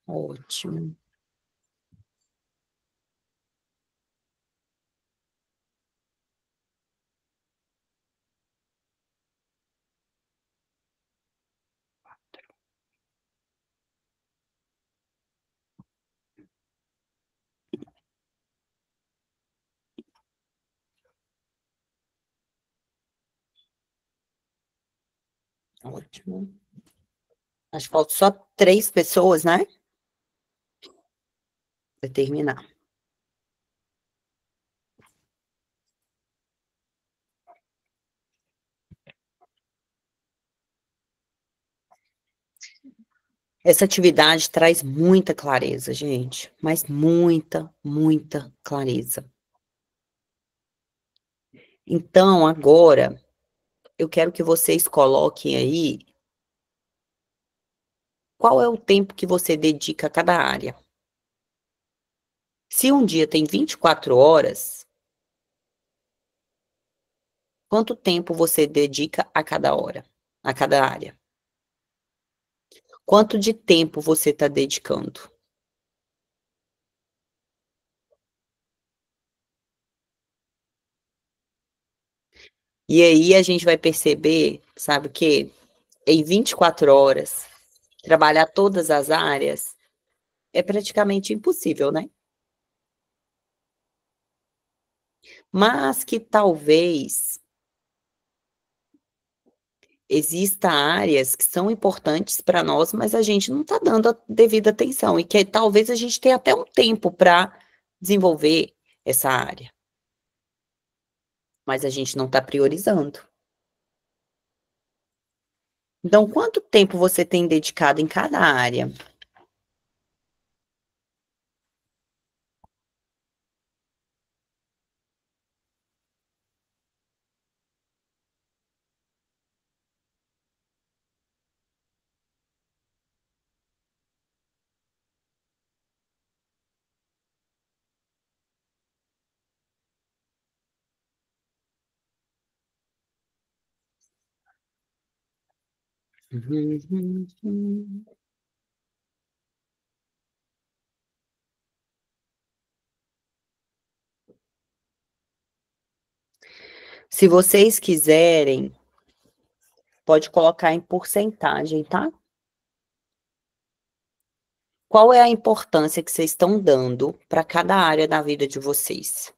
Speaker 1: Ótimo. Ótimo. Acho que falta só 3 pessoas, né? Pra terminar. Essa atividade traz muita clareza, gente, mas muita, muita clareza. Então, agora, eu quero que vocês coloquem aí qual é o tempo que você dedica a cada área. Se um dia tem 24 horas, quanto tempo você dedica a cada hora, a cada área? Quanto de tempo você está dedicando? E aí a gente vai perceber, sabe o quê? Em 24 horas, trabalhar todas as áreas é praticamente impossível, né? Mas que talvez exista áreas que são importantes para nós, mas a gente não está dando a devida atenção, e que talvez a gente tenha até um tempo para desenvolver essa área, mas a gente não está priorizando. Então, quanto tempo você tem dedicado em cada área? Se vocês quiserem, pode colocar em porcentagem, tá? Qual é a importância que vocês estão dando para cada área da vida de vocês?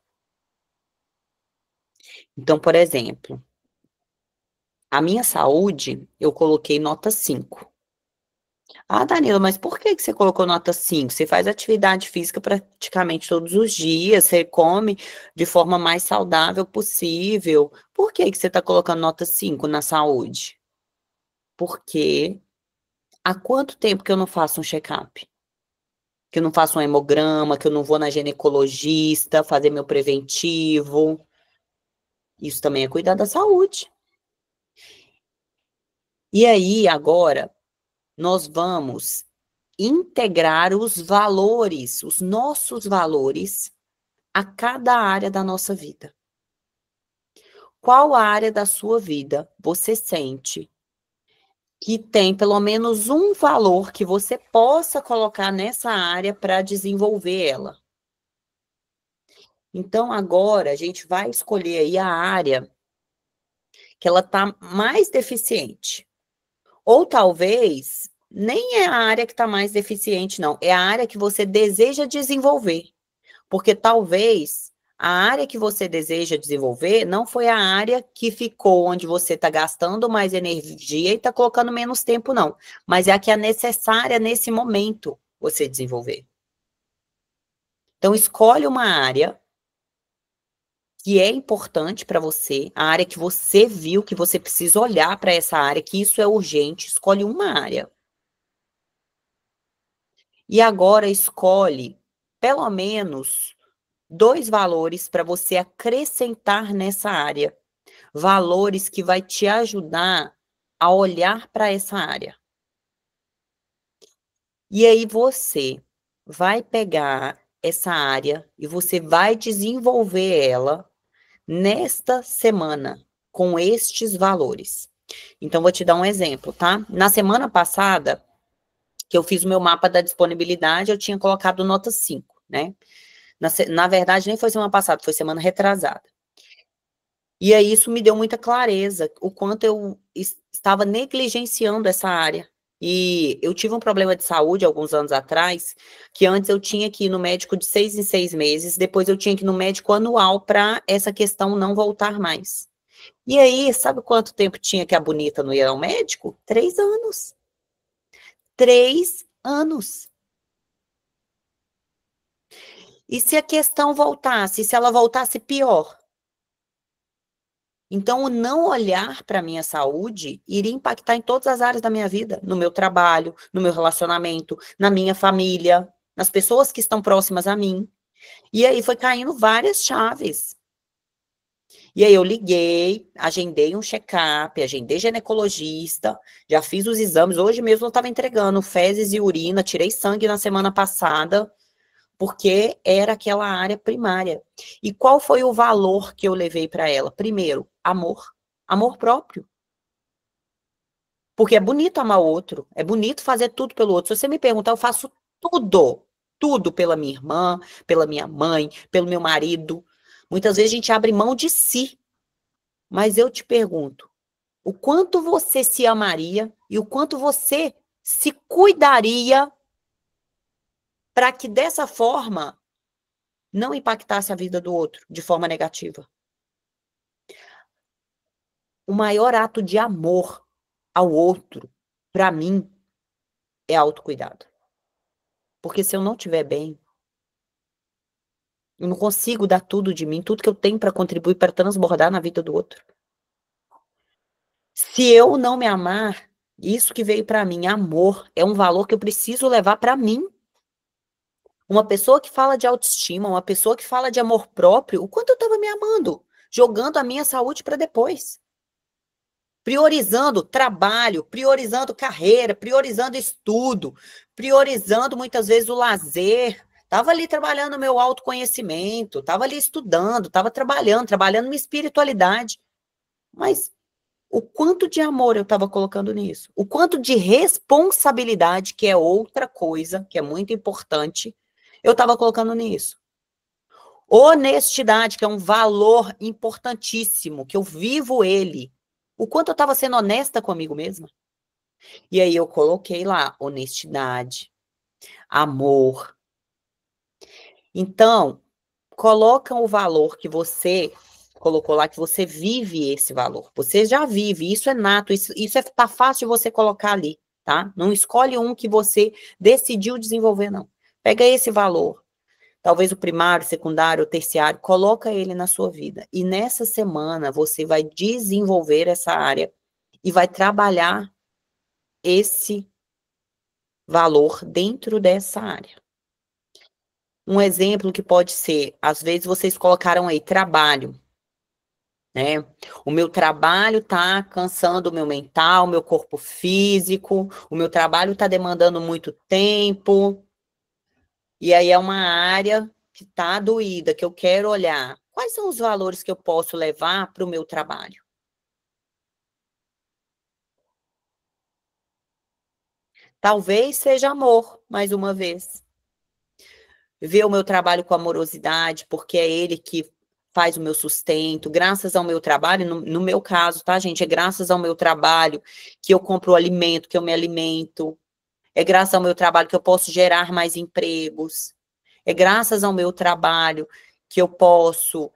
Speaker 1: Então, por exemplo, a minha saúde, eu coloquei nota 5. Ah, Danila, mas por que você colocou nota 5? Você faz atividade física praticamente todos os dias, você come de forma mais saudável possível. Por que você está colocando nota 5 na saúde? Porque há quanto tempo que eu não faço um check-up? Que eu não faço um hemograma, que eu não vou na ginecologista fazer meu preventivo? Isso também é cuidar da saúde. E aí, agora, nós vamos integrar os valores, os nossos valores, a cada área da nossa vida. Qual área da sua vida você sente que tem pelo menos um valor que você possa colocar nessa área para desenvolver ela? Então, agora, a gente vai escolher aí a área que ela está mais deficiente. Ou talvez, nem é a área que está mais deficiente, não. É a área que você deseja desenvolver. Porque talvez a área que você deseja desenvolver não foi a área que ficou onde você está gastando mais energia e está colocando menos tempo, não. Mas é a que é necessária nesse momento você desenvolver. Então, escolhe uma área que é importante para você, a área que você viu, que você precisa olhar para essa área, que isso é urgente, escolhe uma área. E agora escolhe, pelo menos, 2 valores para você acrescentar nessa área. Valores que vai te ajudar a olhar para essa área. E aí você vai pegar essa área e você vai desenvolver ela nesta semana, com estes valores. Então, vou te dar um exemplo, tá? Na semana passada, que eu fiz o meu mapa da disponibilidade, eu tinha colocado nota 5, né? Na verdade, nem foi semana passada, foi semana retrasada. E aí, isso me deu muita clareza, o quanto eu estava negligenciando essa área. E eu tive um problema de saúde alguns anos atrás, que antes eu tinha que ir no médico de 6 em 6 meses, depois eu tinha que ir no médico anual para essa questão não voltar mais. E aí, sabe quanto tempo tinha que a bonita não ia ao médico? 3 anos. 3 anos. E se a questão voltasse, se ela voltasse pior? Então, o não olhar para a minha saúde iria impactar em todas as áreas da minha vida, no meu trabalho, no meu relacionamento, na minha família, nas pessoas que estão próximas a mim. E aí foi caindo várias chaves. E aí eu liguei, agendei um check-up, agendei ginecologista, já fiz os exames. Hoje mesmo eu estava entregando fezes e urina, tirei sangue na semana passada, porque era aquela área primária. E qual foi o valor que eu levei para ela? Primeiro, amor. Amor próprio. Porque é bonito amar o outro, é bonito fazer tudo pelo outro. Se você me perguntar, eu faço tudo. Tudo pela minha irmã, pela minha mãe, pelo meu marido. Muitas vezes a gente abre mão de si. Mas eu te pergunto, o quanto você se amaria e o quanto você se cuidaria para que dessa forma não impactasse a vida do outro de forma negativa? O maior ato de amor ao outro, para mim, é autocuidado. Porque se eu não estiver bem, eu não consigo dar tudo de mim, tudo que eu tenho para contribuir, para transbordar na vida do outro. Se eu não me amar, isso que veio para mim, amor, é um valor que eu preciso levar para mim. Uma pessoa que fala de autoestima, uma pessoa que fala de amor próprio, o quanto eu estava me amando, jogando a minha saúde para depois. Priorizando trabalho, priorizando carreira, priorizando estudo, priorizando muitas vezes o lazer. Estava ali trabalhando meu autoconhecimento, estava ali estudando, estava trabalhando minha espiritualidade. Mas O quanto de amor eu estava colocando nisso? O quanto de responsabilidade, que é outra coisa, que é muito importante, eu estava colocando nisso? Honestidade, que é um valor importantíssimo, que eu vivo ele. O quanto eu estava sendo honesta comigo mesma? E aí eu coloquei lá honestidade, amor. Então, coloca o valor que você colocou lá, que você vive esse valor. Você já vive, isso é nato, isso tá fácil de você colocar ali, tá? Não escolhe um que você decidiu desenvolver, não. Pega esse valor, talvez o primário, secundário, o terciário, coloca ele na sua vida. E nessa semana você vai desenvolver essa área e vai trabalhar esse valor dentro dessa área. Um exemplo que pode ser, às vezes vocês colocaram aí trabalho, né? O meu trabalho tá cansando o meu mental, o meu corpo físico, o meu trabalho tá demandando muito tempo, e aí é uma área que tá doída, que eu quero olhar. Quais são os valores que eu posso levar para o meu trabalho? Talvez seja amor, mais uma vez. Ver o meu trabalho com amorosidade, porque é ele que faz o meu sustento, graças ao meu trabalho, no meu caso, tá, gente? É graças ao meu trabalho que eu compro o alimento, que eu me alimento. É graças ao meu trabalho que eu posso gerar mais empregos. É graças ao meu trabalho que eu posso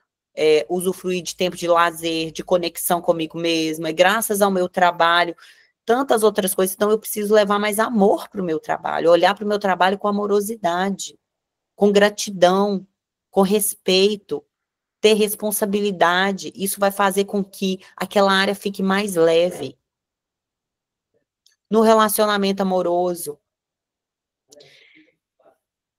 Speaker 1: usufruir de tempo de lazer, de conexão comigo mesma. É graças ao meu trabalho, tantas outras coisas. Então, eu preciso levar mais amor para o meu trabalho, olhar para o meu trabalho com amorosidade, com gratidão, com respeito, ter responsabilidade. Isso vai fazer com que aquela área fique mais leve. No relacionamento amoroso.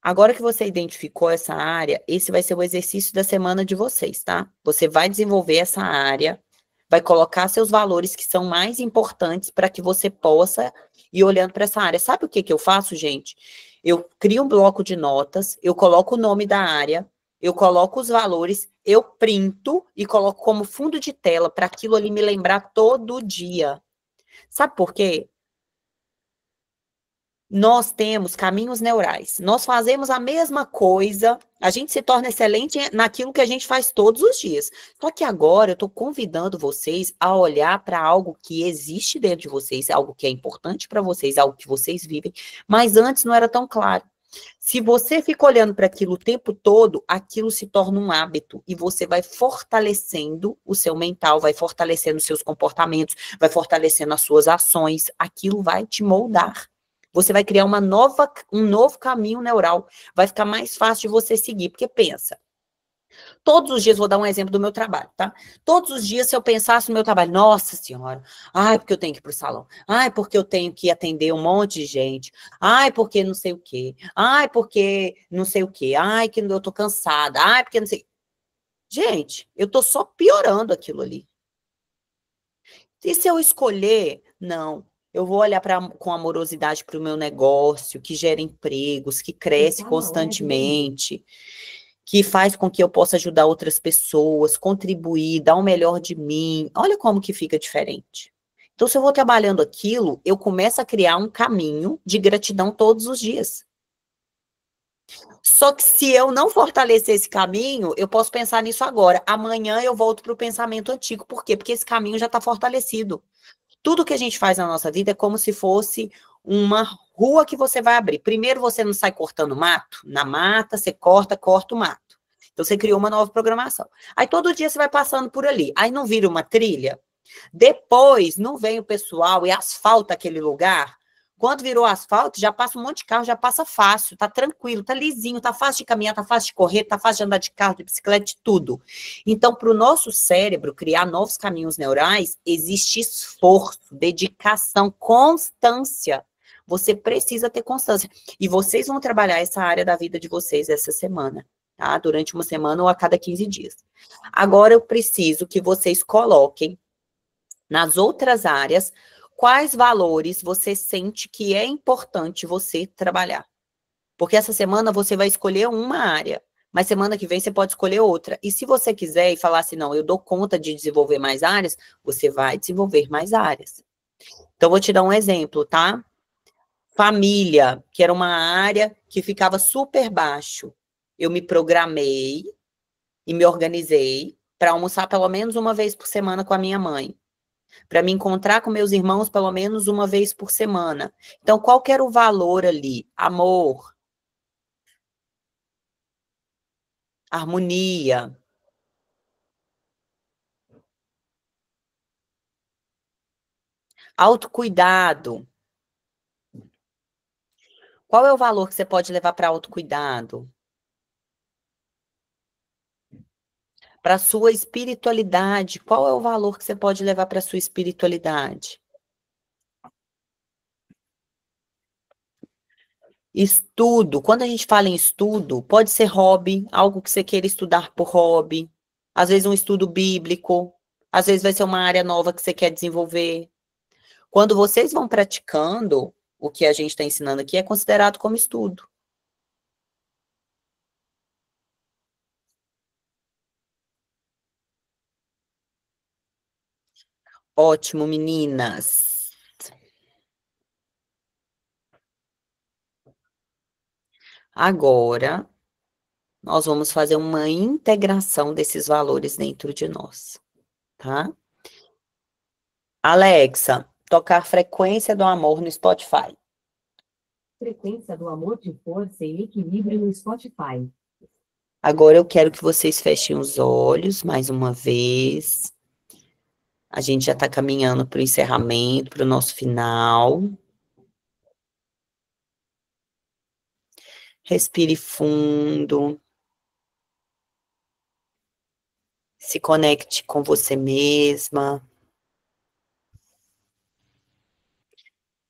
Speaker 1: Agora que você identificou essa área, esse vai ser o exercício da semana de vocês, tá? Você vai desenvolver essa área, vai colocar seus valores que são mais importantes para que você possa ir olhando para essa área. Sabe o que eu faço, gente? Eu crio um bloco de notas, eu coloco o nome da área, eu coloco os valores, eu printo e coloco como fundo de tela para aquilo ali me lembrar todo dia. Sabe por quê? Nós temos caminhos neurais. Nós fazemos a mesma coisa, a gente se torna excelente naquilo que a gente faz todos os dias. Só que agora eu estou convidando vocês a olhar para algo que existe dentro de vocês, algo que é importante para vocês, algo que vocês vivem, mas antes não era tão claro. Se você fica olhando para aquilo o tempo todo, aquilo se torna um hábito e você vai fortalecendo o seu mental, vai fortalecendo os seus comportamentos, vai fortalecendo as suas ações, aquilo vai te moldar. Você vai criar um novo caminho neural. Vai ficar mais fácil de você seguir. Porque pensa, todos os dias, vou dar um exemplo do meu trabalho, tá? Todos os dias, se eu pensasse no meu trabalho, nossa senhora, ai, porque eu tenho que ir pro salão, ai, porque eu tenho que atender um monte de gente, ai, porque não sei o quê, ai, porque não sei o quê, ai, que eu tô cansada, ai, porque não sei... Gente, eu tô só piorando aquilo ali. E se eu escolher, não... Eu vou olhar com amorosidade para o meu negócio, que gera empregos, que cresce constantemente, que faz com que eu possa ajudar outras pessoas, contribuir, dar o melhor de mim. Olha como que fica diferente. Então, se eu vou trabalhando aquilo, eu começo a criar um caminho de gratidão todos os dias. Só que se eu não fortalecer esse caminho, eu posso pensar nisso agora. Amanhã eu volto para o pensamento antigo. Por quê? Porque esse caminho já está fortalecido. Tudo que a gente faz na nossa vida é como se fosse uma rua que você vai abrir. Primeiro, você não sai cortando mato. Na mata, você corta o mato. Então, você criou uma nova programação. Aí, todo dia você vai passando por ali. Aí, não vira uma trilha. Depois, não vem o pessoal e asfalta aquele lugar. Quando virou asfalto, já passa um monte de carro, já passa fácil, tá tranquilo, tá lisinho, tá fácil de caminhar, tá fácil de correr, tá fácil de andar de carro, de bicicleta, de tudo. Então, para o nosso cérebro criar novos caminhos neurais, existe esforço, dedicação, constância. Você precisa ter constância. E vocês vão trabalhar essa área da vida de vocês essa semana, tá? Durante uma semana ou a cada 15 dias. Agora, eu preciso que vocês coloquem nas outras áreas quais valores você sente que é importante você trabalhar. Porque essa semana você vai escolher uma área, mas semana que vem você pode escolher outra. E se você quiser e falar assim, não, eu dou conta de desenvolver mais áreas, você vai desenvolver mais áreas. Então, vou te dar um exemplo, tá? Família, que era uma área que ficava super baixo. Eu me programei e me organizei para almoçar pelo menos uma vez por semana com a minha mãe. Para me encontrar com meus irmãos pelo menos uma vez por semana. Então, qual que era o valor ali? Amor, harmonia. Autocuidado. Qual é o valor que você pode levar para autocuidado? Para a sua espiritualidade. Qual é o valor que você pode levar para a sua espiritualidade? Estudo. Quando a gente fala em estudo, pode ser hobby, algo que você queira estudar por hobby. Às vezes um estudo bíblico. Às vezes vai ser uma área nova que você quer desenvolver. Quando vocês vão praticando, o que a gente está ensinando aqui é considerado como estudo. Ótimo, meninas. Agora, nós vamos fazer uma integração desses valores dentro de nós, tá? Alexa, tocar Frequência do Amor no Spotify.
Speaker 12: Frequência do Amor de Força e Equilíbrio no Spotify.
Speaker 1: Agora eu quero que vocês fechem os olhos mais uma vez. A gente já está caminhando para o encerramento, para o nosso final. Respire fundo. Se conecte com você mesma.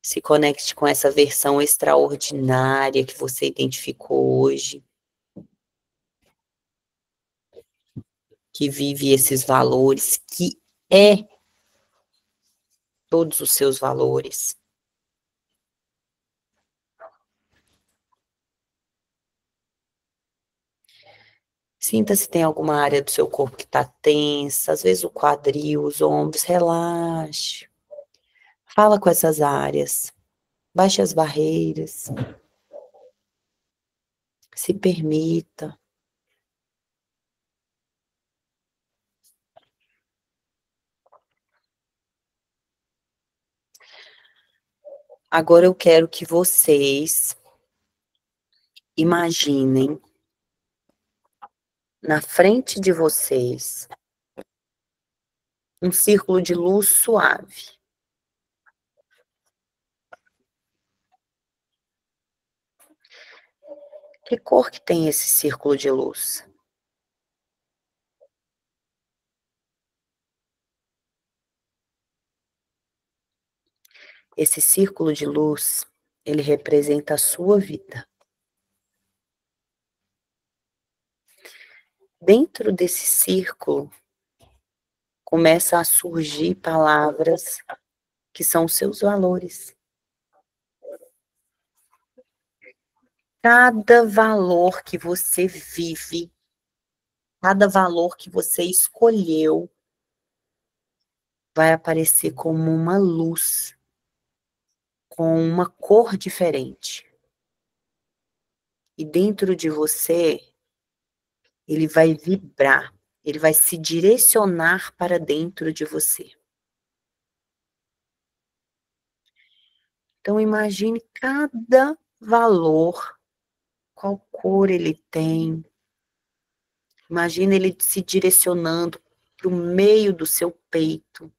Speaker 1: Se conecte com essa versão extraordinária que você identificou hoje. Que vive esses valores, que é todos os seus valores. Sinta se tem alguma área do seu corpo que está tensa, às vezes o quadril, os ombros, relaxe. Fala com essas áreas, baixe as barreiras. Se permita. Agora eu quero que vocês imaginem na frente de vocês um círculo de luz suave. Que cor que tem esse círculo de luz? Esse círculo de luz, ele representa a sua vida. Dentro desse círculo, começam a surgir palavras que são os seus valores. Cada valor que você vive, cada valor que você escolheu, vai aparecer como uma luz, com uma cor diferente. E dentro de você, ele vai vibrar, ele vai se direcionar para dentro de você. Então, imagine cada valor, qual cor ele tem. Imagine ele se direcionando para o meio do seu peito.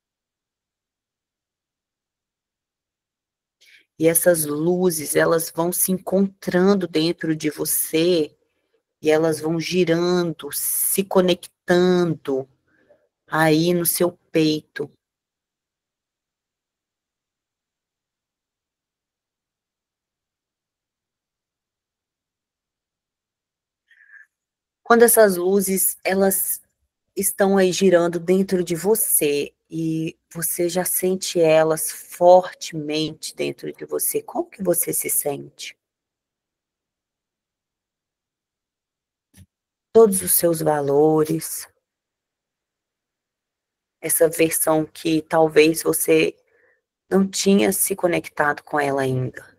Speaker 1: E essas luzes, elas vão se encontrando dentro de você e elas vão girando, se conectando aí no seu peito. Quando essas luzes, elas estão aí girando dentro de você e você já sente elas fortemente dentro de você, como que você se sente? todos os seus valores, essa versão que talvez você não tinha se conectado com ela ainda.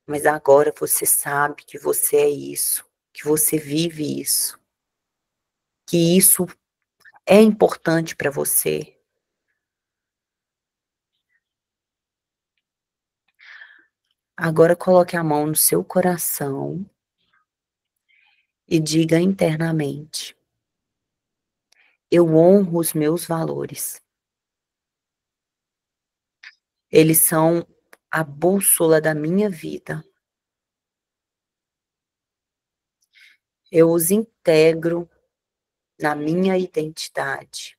Speaker 1: Mas agora você sabe que você é isso, que você vive isso, que isso é importante para você. Agora coloque a mão no seu coração e diga internamente: eu honro os meus valores. Eles são a bússola da minha vida. Eu os integro na minha identidade.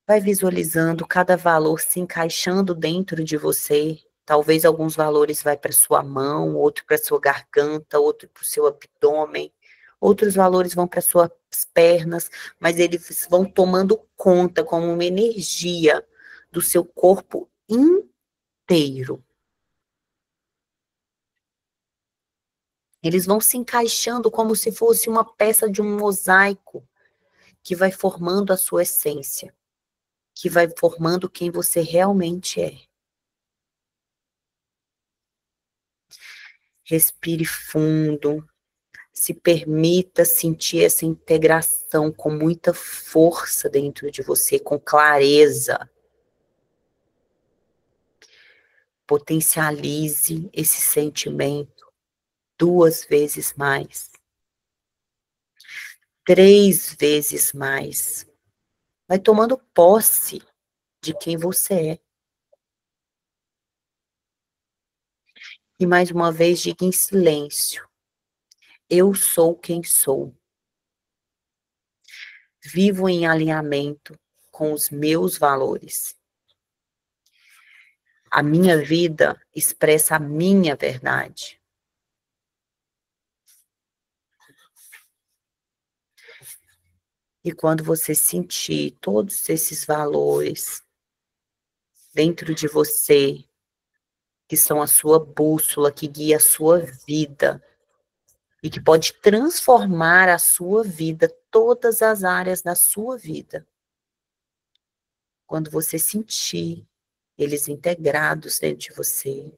Speaker 1: Vai visualizando cada valor se encaixando dentro de você. Talvez alguns valores vai para sua mão, outro para sua garganta, outro para o seu abdômen, outros valores vão para suas pernas, mas eles vão tomando conta como uma energia do seu corpo inteiro. Eles vão se encaixando como se fosse uma peça de um mosaico que vai formando a sua essência, que vai formando quem você realmente é. Respire fundo, se permita sentir essa integração com muita força dentro de você, com clareza. Potencialize esse sentimento 2 vezes mais, 3 vezes mais. Vai tomando posse de quem você é. E mais uma vez diga em silêncio: eu sou quem sou. Vivo em alinhamento com os meus valores. A minha vida expressa a minha verdade. E quando você sentir todos esses valores dentro de você, que são a sua bússola, que guia a sua vida, e que pode transformar a sua vida, todas as áreas da sua vida. Quando você sentir eles integrados dentro de você,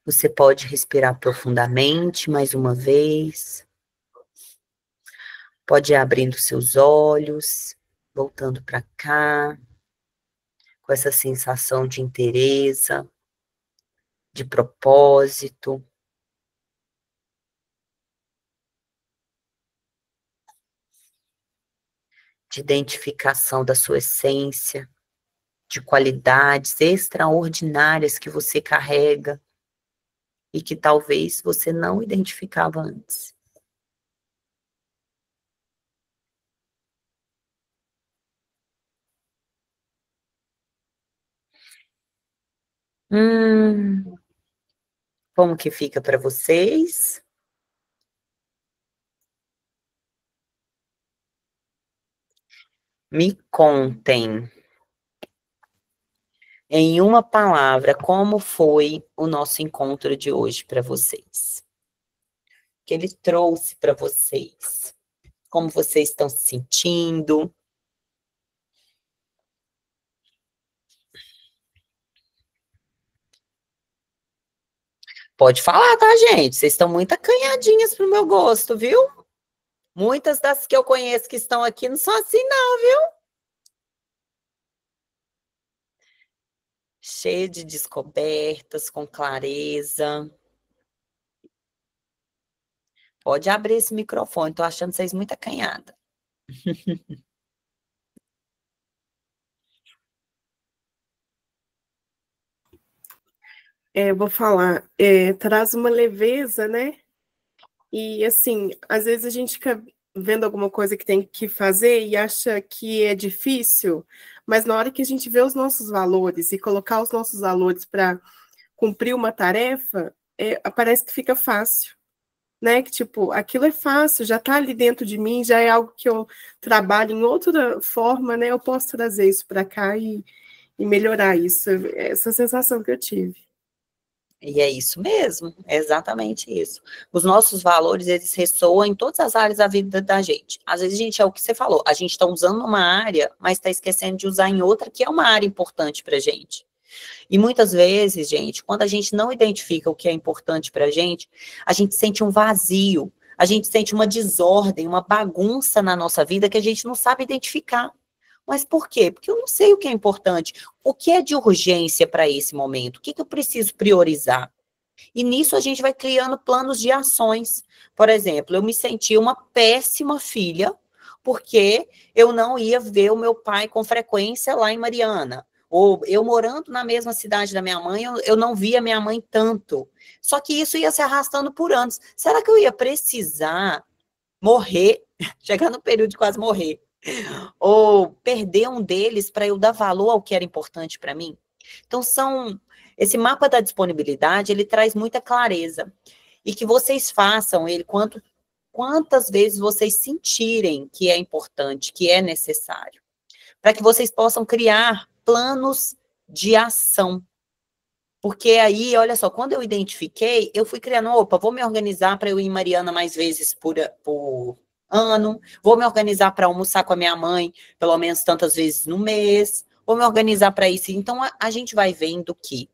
Speaker 1: você pode respirar profundamente mais uma vez. Pode ir abrindo seus olhos, voltando para cá, com essa sensação de inteireza, de propósito. De identificação da sua essência, de qualidades extraordinárias que você carrega e que talvez você não identificava antes. Como que fica para vocês? Me contem, em uma palavra, como foi o nosso encontro de hoje para vocês? O que ele trouxe para vocês? Como vocês estão se sentindo? Pode falar, tá, gente? Vocês estão muito acanhadinhas pro meu gosto, viu? Muitas das que eu conheço que estão aqui não são assim, não, viu? Cheio de descobertas, com clareza. Pode abrir esse microfone, tô achando vocês muito acanhada.
Speaker 3: Eu vou falar, traz uma leveza, né? E assim, às vezes a gente fica vendo alguma coisa que tem que fazer e acha que é difícil, mas na hora que a gente vê os nossos valores e colocar os nossos valores para cumprir uma tarefa, parece que fica fácil, né? Que tipo, aquilo é fácil, já está ali dentro de mim, já é algo que eu trabalho em outra forma, né? Eu posso trazer isso para cá e e melhorar isso. Essa sensação que eu tive.
Speaker 1: E é isso mesmo, é exatamente isso. Os nossos valores, eles ressoam em todas as áreas da vida da gente. Às vezes a gente, é o que você falou, a gente está usando uma área, mas está esquecendo de usar em outra, que é uma área importante para a gente. E muitas vezes, gente, quando a gente não identifica o que é importante para a gente sente um vazio, a gente sente uma desordem, uma bagunça na nossa vida que a gente não sabe identificar. Mas por quê? Porque eu não sei o que é importante. O que é de urgência para esse momento? O que eu preciso priorizar? E nisso a gente vai criando planos de ações. Por exemplo, eu me senti uma péssima filha porque eu não ia ver o meu pai com frequência lá em Mariana. Ou eu morando na mesma cidade da minha mãe, eu não via minha mãe tanto. Só que isso ia se arrastando por anos. Será que eu ia precisar morrer, chegar no período de quase morrer, ou perder um deles para eu dar valor ao que era importante para mim? Então, esse mapa da disponibilidade, ele traz muita clareza. E que vocês façam ele quantas vezes vocês sentirem que é importante, que é necessário. Para que vocês possam criar planos de ação. Porque aí, olha só, quando eu identifiquei, eu fui criando, opa, vou me organizar para eu ir em Mariana mais vezes por ano, vou me organizar para almoçar com a minha mãe pelo menos tantas vezes no mês, vou me organizar para isso. Então, a gente vai vendo que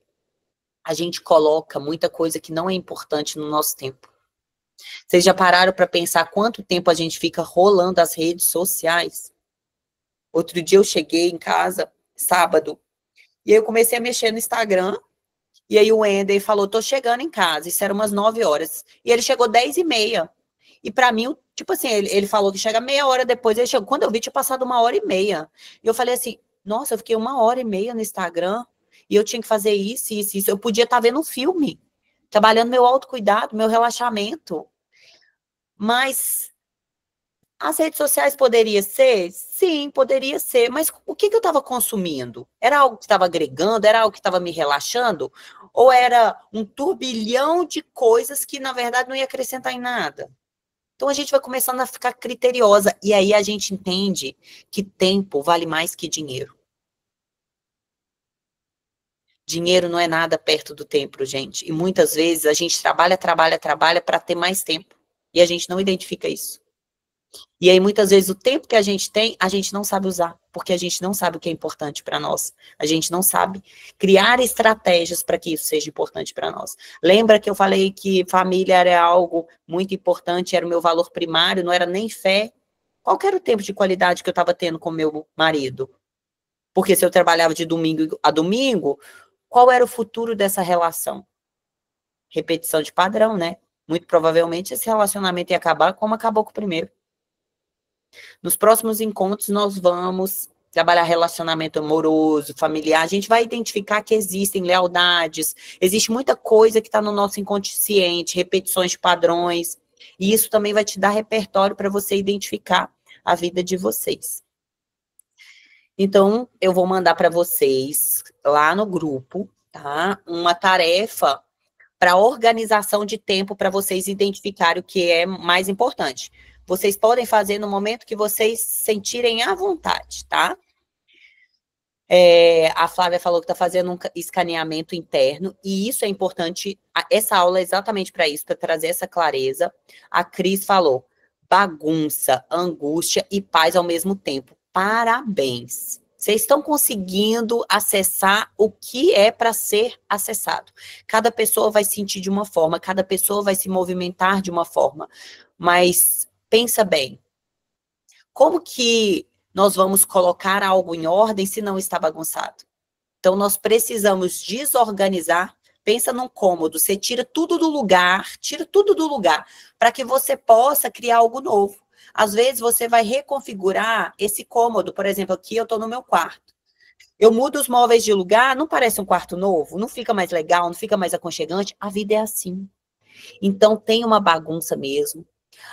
Speaker 1: a gente coloca muita coisa que não é importante no nosso tempo. Vocês já pararam para pensar quanto tempo a gente fica rolando as redes sociais? Outro dia eu cheguei em casa, sábado, e aí eu comecei a mexer no Instagram, e aí o Wender falou, tô chegando em casa, isso era umas 9 horas, e ele chegou 10h30, e para mim, tipo assim, ele falou que chega meia hora depois, ele chegou, quando eu vi, tinha passado 1h30, e eu falei assim, nossa, eu fiquei 1h30 no Instagram, e eu tinha que fazer isso, isso, isso, eu podia estar vendo um filme, trabalhando meu autocuidado, meu relaxamento, mas as redes sociais poderia ser? Sim, poderia ser, mas o que eu estava consumindo? Era algo que estava agregando? Era algo que estava me relaxando? Ou era um turbilhão de coisas que, na verdade, não ia acrescentar em nada? Então, a gente vai começando a ficar criteriosa, e aí a gente entende que tempo vale mais que dinheiro. Dinheiro não é nada perto do tempo, gente, e muitas vezes a gente trabalha para ter mais tempo, e a gente não identifica isso. E aí, muitas vezes, o tempo que a gente tem, a gente não sabe usar, porque a gente não sabe o que é importante para nós. A gente não sabe criar estratégias para que isso seja importante para nós. Lembra que eu falei que família era algo muito importante, era o meu valor primário, não era nem fé? Qual que era o tempo de qualidade que eu estava tendo com meu marido? Porque se eu trabalhava de domingo a domingo, qual era o futuro dessa relação? Repetição de padrão, né? Muito provavelmente esse relacionamento ia acabar como acabou com o primeiro. Nos próximos encontros, nós vamos trabalhar relacionamento amoroso, familiar. A gente vai identificar que existem lealdades, existe muita coisa que está no nosso inconsciente, repetições de padrões. E isso também vai te dar repertório para você identificar a vida de vocês. Então, eu vou mandar para vocês, lá no grupo, tá? Uma tarefa para organização de tempo para vocês identificarem o que é mais importante. Vocês podem fazer no momento que vocês sentirem à vontade, tá? A Flávia falou que está fazendo um escaneamento interno, e isso é importante, essa aula é exatamente para isso, para trazer essa clareza. A Cris falou, bagunça, angústia e paz ao mesmo tempo. Parabéns! Vocês estão conseguindo acessar o que é para ser acessado. Cada pessoa vai sentir de uma forma, cada pessoa vai se movimentar de uma forma, mas pensa bem, como que nós vamos colocar algo em ordem se não está bagunçado? Então, nós precisamos desorganizar. Pensa num cômodo, você tira tudo do lugar, para que você possa criar algo novo. Às vezes, você vai reconfigurar esse cômodo, por exemplo, aqui eu estou no meu quarto. Eu mudo os móveis de lugar, não parece um quarto novo? Não fica mais legal, não fica mais aconchegante? A vida é assim. Então, tem uma bagunça mesmo.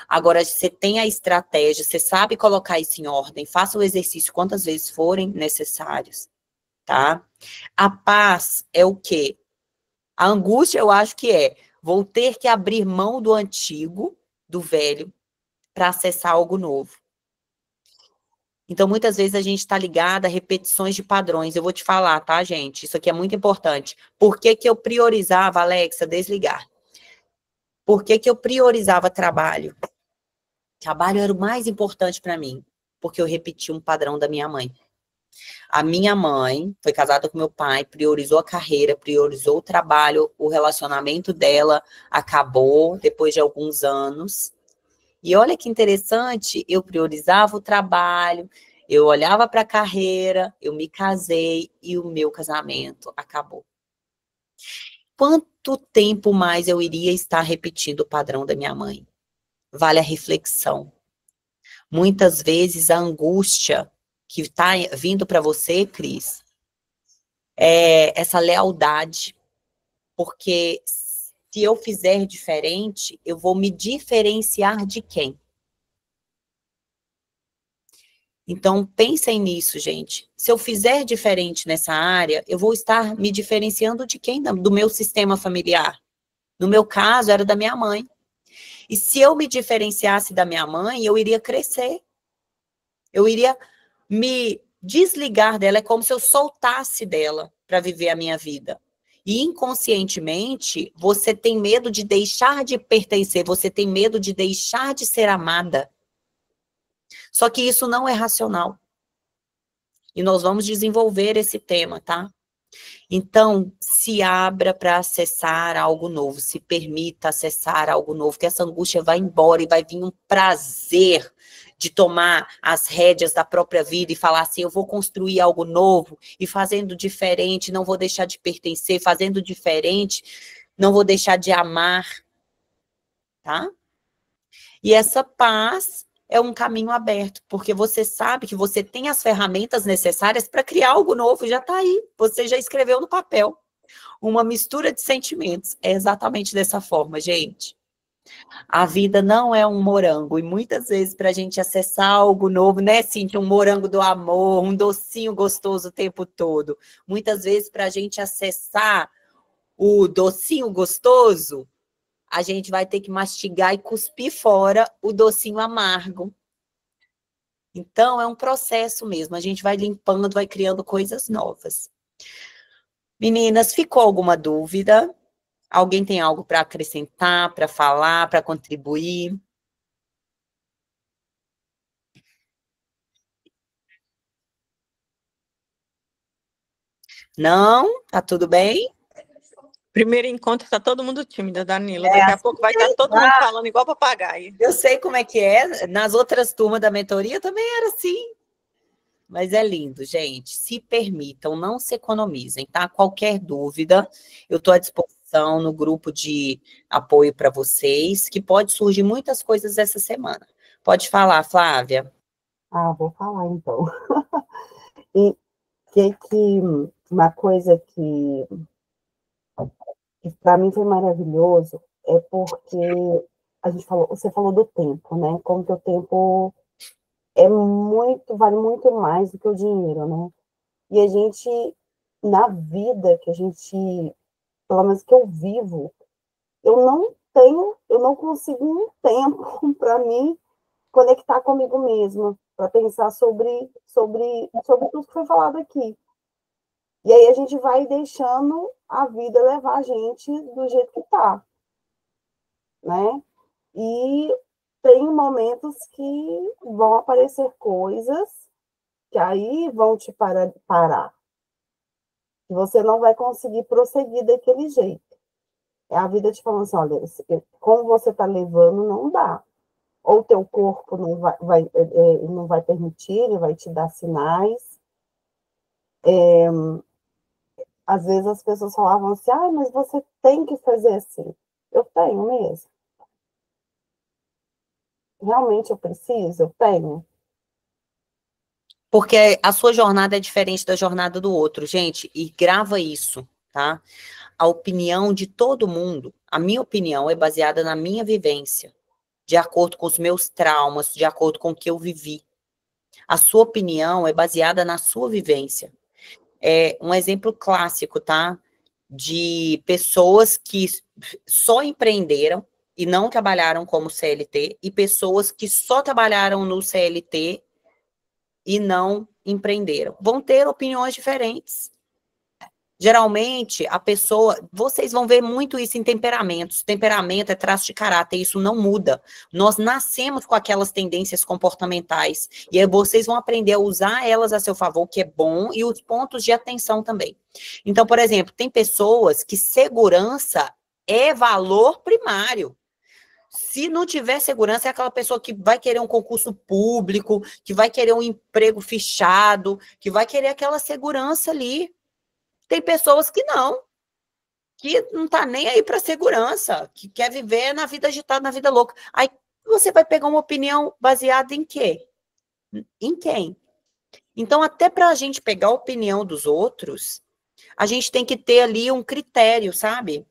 Speaker 1: Agora, você tem a estratégia, você sabe colocar isso em ordem, faça o exercício quantas vezes forem necessários, tá? A paz é o quê? A angústia, eu acho que vou ter que abrir mão do antigo, do velho, para acessar algo novo. Então, muitas vezes a gente está ligada a repetições de padrões. Eu vou te falar, tá, gente? Isso aqui é muito importante. Por que que eu priorizava, Alexa, desligar? Por que que eu priorizava trabalho? Trabalho era o mais importante para mim, porque eu repeti um padrão da minha mãe. A minha mãe foi casada com meu pai, priorizou a carreira, priorizou o trabalho, o relacionamento dela acabou depois de alguns anos. E olha que interessante, eu priorizava o trabalho, eu olhava para a carreira, eu me casei e o meu casamento acabou. Quanto tempo mais eu iria estar repetindo o padrão da minha mãe? Vale a reflexão. Muitas vezes a angústia que está vindo para você, Cris, é essa lealdade, porque se eu fizer diferente, eu vou me diferenciar de quem? Então, pensem nisso, gente. Se eu fizer diferente nessa área, eu vou estar me diferenciando de quem? Do meu sistema familiar. No meu caso, era da minha mãe. E se eu me diferenciasse da minha mãe, eu iria crescer. Eu iria me desligar dela. É como se eu soltasse dela para viver a minha vida. E inconscientemente, você tem medo de deixar de pertencer, você tem medo de deixar de ser amada. Só que isso não é racional. E nós vamos desenvolver esse tema, tá? Então, se abra para acessar algo novo, se permita acessar algo novo, que essa angústia vai embora e vai vir um prazer de tomar as rédeas da própria vida e falar assim, eu vou construir algo novo e fazendo diferente, não vou deixar de pertencer, fazendo diferente, não vou deixar de amar, tá? E essa paz é um caminho aberto, porque você sabe que você tem as ferramentas necessárias para criar algo novo, já está aí, você já escreveu no papel. Uma mistura de sentimentos, é exatamente dessa forma, gente. A vida não é um morango, e muitas vezes para a gente acessar algo novo, né, Cíntia, um morango do amor, um docinho gostoso o tempo todo. Muitas vezes para a gente acessar o docinho gostoso, a gente vai ter que mastigar e cuspir fora o docinho amargo. Então, é um processo mesmo, a gente vai limpando, vai criando coisas novas. Meninas, ficou alguma dúvida? Alguém tem algo para acrescentar, para falar, para contribuir? Não? Tá tudo bem?
Speaker 6: Primeiro encontro está todo mundo tímida, Danila. Daqui a pouco vai estar todo mundo falando igual papagaio.
Speaker 1: Eu sei como é que é. Nas outras turmas da mentoria também era assim. Mas é lindo, gente. Se permitam, não se economizem, tá? Qualquer dúvida, eu estou à disposição no grupo de apoio para vocês, que pode surgir muitas coisas essa semana. Pode falar, Flávia.
Speaker 10: Ah, vou falar então. E uma coisa que para mim foi maravilhoso é porque você falou do tempo, né? Como que o tempo vale muito mais do que o dinheiro, né? E a gente, na vida que a gente, pelo menos que eu vivo, eu não consigo um tempo para mim conectar comigo mesma, para pensar sobre tudo que foi falado aqui. E aí a gente vai deixando a vida levar a gente do jeito que tá, né? E tem momentos que vão aparecer coisas que aí vão te parar. Que você não vai conseguir prosseguir daquele jeito. É a vida te falando assim, olha, como você está levando, não dá. Ou teu corpo não vai permitir, ele vai te dar sinais. Às vezes as pessoas falavam assim, mas você tem que fazer assim. Eu tenho mesmo. Realmente eu preciso? Eu tenho.
Speaker 1: Porque a sua jornada é diferente da jornada do outro, gente, e grava isso, tá? A opinião de todo mundo, a minha opinião é baseada na minha vivência, de acordo com os meus traumas, de acordo com o que eu vivi. A sua opinião é baseada na sua vivência. É um exemplo clássico, tá? De pessoas que só empreenderam e não trabalharam como CLT, e pessoas que só trabalharam no CLT e não empreenderam. Vão ter opiniões diferentes. Geralmente, a pessoa, vocês vão ver muito isso em temperamentos. Temperamento é traço de caráter, isso não muda. Nós nascemos com aquelas tendências comportamentais, e aí vocês vão aprender a usar elas a seu favor, que é bom, e os pontos de atenção também. Então, por exemplo, tem pessoas que segurança é valor primário. Se não tiver segurança, é aquela pessoa que vai querer um concurso público, que vai querer um emprego fichado, que vai querer aquela segurança ali. Tem pessoas que não tá nem aí para segurança, que quer viver na vida agitada, na vida louca. Aí você vai pegar uma opinião baseada em quê? Em quem? Então, até para a gente pegar a opinião dos outros, a gente tem que ter ali um critério, sabe?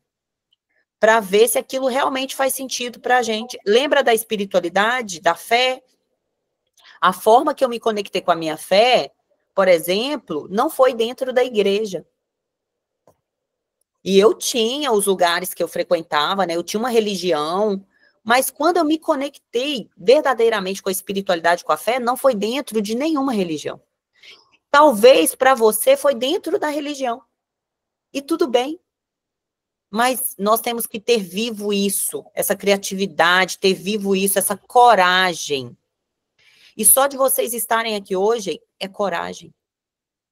Speaker 1: Para ver se aquilo realmente faz sentido para a gente. Lembra da espiritualidade, da fé? A forma que eu me conectei com a minha fé, por exemplo, não foi dentro da igreja. E eu tinha os lugares que eu frequentava, né? Eu tinha uma religião, mas quando eu me conectei verdadeiramente com a espiritualidade, com a fé, não foi dentro de nenhuma religião. Talvez para você foi dentro da religião. E tudo bem. Mas nós temos que ter vivo isso, essa criatividade, ter vivo isso, essa coragem. E só de vocês estarem aqui hoje é coragem.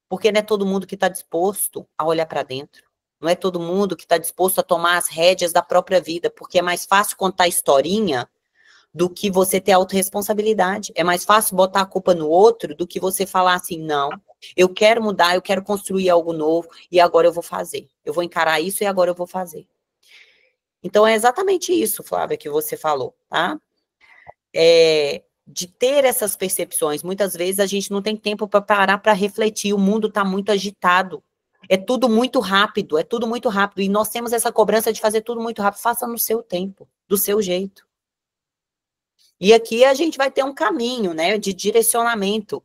Speaker 1: Porque não é todo mundo que está disposto a olhar para dentro. Não é todo mundo que está disposto a tomar as rédeas da própria vida, porque é mais fácil contar historinha do que você ter autorresponsabilidade. É mais fácil botar a culpa no outro do que você falar assim, não, eu quero mudar, eu quero construir algo novo e agora eu vou fazer. Eu vou encarar isso e agora eu vou fazer. Então, é exatamente isso, Flávia, que você falou, tá? De ter essas percepções. Muitas vezes a gente não tem tempo para parar para refletir, o mundo está muito agitado. É tudo muito rápido, e nós temos essa cobrança de fazer tudo muito rápido. Faça no seu tempo, do seu jeito. E aqui a gente vai ter um caminho, né, de direcionamento,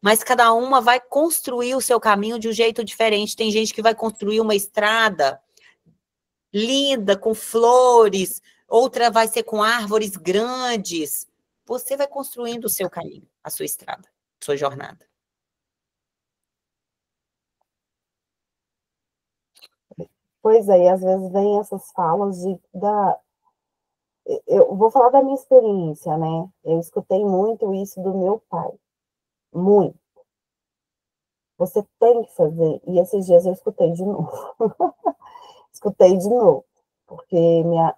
Speaker 1: mas cada uma vai construir o seu caminho de um jeito diferente. Tem gente que vai construir uma estrada linda, com flores, outra vai ser com árvores grandes. Você vai construindo o seu caminho, a sua estrada, a sua jornada.
Speaker 10: Pois é, e às vezes vem essas falas eu vou falar da minha experiência, né? Eu escutei muito isso do meu pai. Muito. Você tem que fazer. E esses dias eu escutei de novo. Escutei de novo. Porque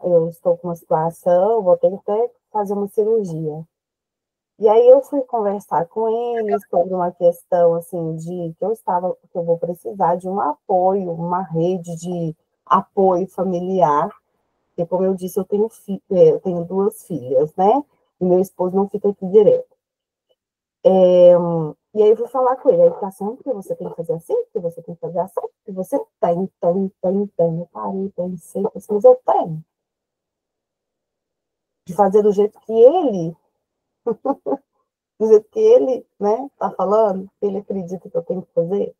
Speaker 10: eu estou com uma situação, vou ter que fazer uma cirurgia. E aí eu fui conversar com ele sobre uma questão, assim, que eu vou precisar de um apoio, uma rede de apoio familiar, porque, como eu disse, eu tenho 2 filhas, né? E meu esposo não fica aqui direto. E aí eu fui falar com ele, a educação, porque você tem que fazer assim, porque você tem que fazer assim, porque você tem. Eu parei, pensei, mas eu tenho. De fazer do jeito que ele... do jeito que ele, né, tá falando, ele acredita que eu tenho que fazer.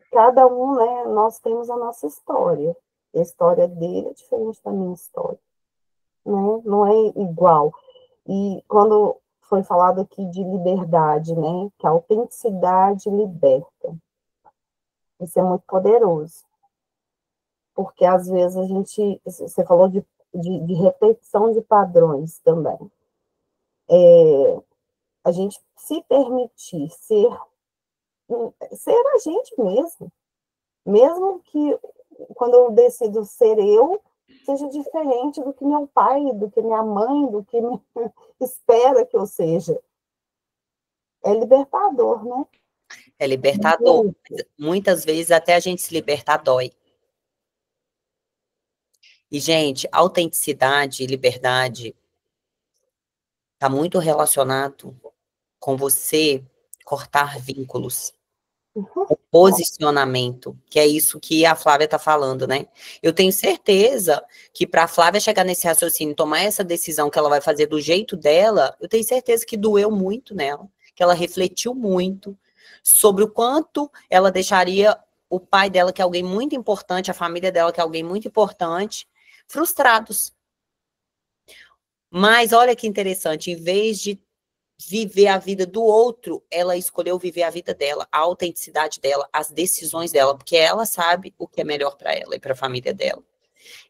Speaker 10: Cada um, né, nós temos a nossa história. A história dele é diferente da minha história, né? Não é igual. E quando foi falado aqui de liberdade, né, que a autenticidade liberta. Isso é muito poderoso. Porque às vezes você falou de repetição de padrões também. A gente se permitir ser a gente mesmo que quando eu decido ser eu, seja diferente do que meu pai, do que minha mãe, do que espera que eu seja. É libertador, né?
Speaker 1: É libertador. Muitas vezes até a gente se libertar dói. E, gente, autenticidade e liberdade está muito relacionado com você cortar vínculos. O posicionamento, que é isso que a Flávia está falando, né? Eu tenho certeza que para a Flávia chegar nesse raciocínio, tomar essa decisão que ela vai fazer do jeito dela, eu tenho certeza que doeu muito nela, que ela refletiu muito sobre o quanto ela deixaria o pai dela, que é alguém muito importante, a família dela, que é alguém muito importante, frustrados. Mas olha que interessante, em vez de viver a vida do outro, ela escolheu viver a vida dela, a autenticidade dela, as decisões dela, porque ela sabe o que é melhor para ela e para a família dela.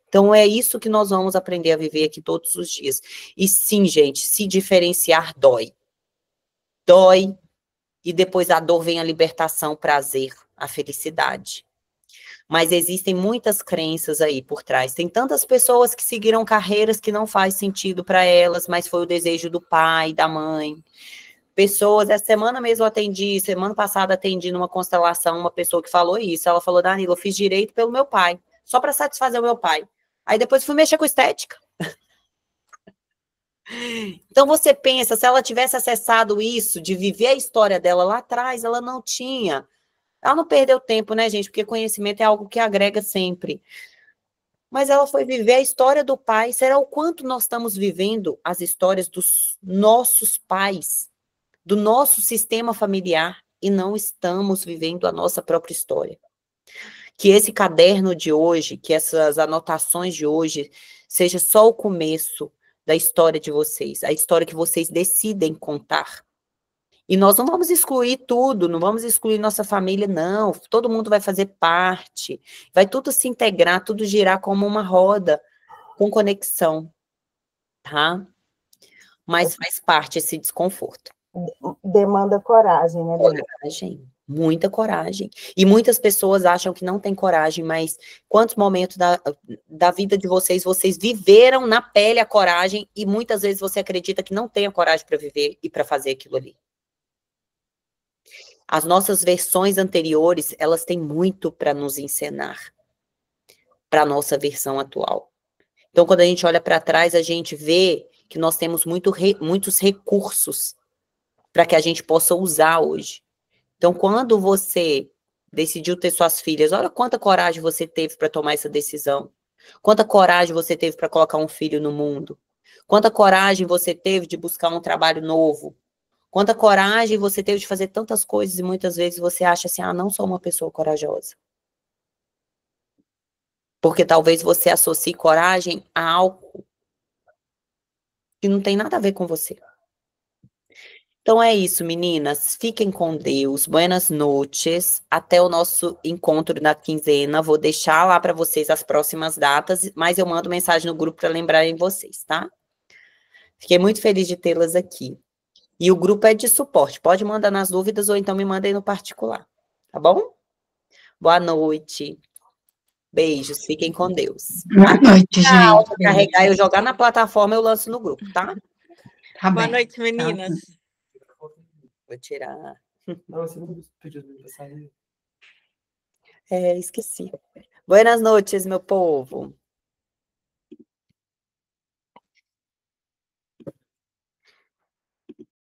Speaker 1: Então, é isso que nós vamos aprender a viver aqui todos os dias. E sim, gente, se diferenciar dói. Dói, e depois da dor vem a libertação, o prazer, a felicidade. Mas existem muitas crenças aí por trás. Tem tantas pessoas que seguiram carreiras que não faz sentido para elas, mas foi o desejo do pai, da mãe. Pessoas, essa semana mesmo eu atendi, semana passada atendi numa constelação, uma pessoa que falou isso. Ela falou, Danila, eu fiz direito pelo meu pai, só para satisfazer o meu pai. Aí depois fui mexer com estética. Então você pensa, se ela tivesse acessado isso, de viver a história dela lá atrás, ela não tinha. Ela não perdeu tempo, né, gente? Porque conhecimento é algo que agrega sempre. Mas ela foi viver a história do pai. Será o quanto nós estamos vivendo as histórias dos nossos pais, do nosso sistema familiar, e não estamos vivendo a nossa própria história? Que esse caderno de hoje, que essas anotações de hoje, seja só o começo da história de vocês, a história que vocês decidem contar. E nós não vamos excluir tudo, não vamos excluir nossa família, não. Todo mundo vai fazer parte, vai tudo se integrar, tudo girar como uma roda, com conexão, tá? Mas faz parte esse desconforto.
Speaker 10: Demanda coragem, né, Dani?
Speaker 1: Coragem, muita coragem. E muitas pessoas acham que não tem coragem, mas quantos momentos da vida de vocês viveram na pele a coragem, e muitas vezes você acredita que não tem a coragem para viver e para fazer aquilo ali. As nossas versões anteriores, elas têm muito para nos ensinar, para a nossa versão atual. Então, quando a gente olha para trás, a gente vê que nós temos muitos recursos para que a gente possa usar hoje. Então, quando você decidiu ter suas filhas, olha quanta coragem você teve para tomar essa decisão. Quanta coragem você teve para colocar um filho no mundo. Quanta coragem você teve de buscar um trabalho novo. Quanta coragem você teve de fazer tantas coisas, e muitas vezes você acha assim, não sou uma pessoa corajosa. Porque talvez você associe coragem a algo que não tem nada a ver com você. Então é isso, meninas. Fiquem com Deus. Buenas noites. Até o nosso encontro na quinzena. Vou deixar lá para vocês as próximas datas, mas eu mando mensagem no grupo para lembrarem vocês, tá? Fiquei muito feliz de tê-las aqui. E o grupo é de suporte. Pode mandar nas dúvidas ou então me mandem no particular. Tá bom? Boa noite. Beijos. Fiquem com Deus.
Speaker 13: Boa noite, gente.
Speaker 1: Vou carregar e jogar na plataforma, eu lanço no grupo, tá?
Speaker 13: Tá
Speaker 6: Boa
Speaker 13: bem.
Speaker 6: noite, meninas.
Speaker 1: Vou tirar.
Speaker 14: Não, você não pediu para sair.
Speaker 1: Esqueci. Buenas noites, meu povo.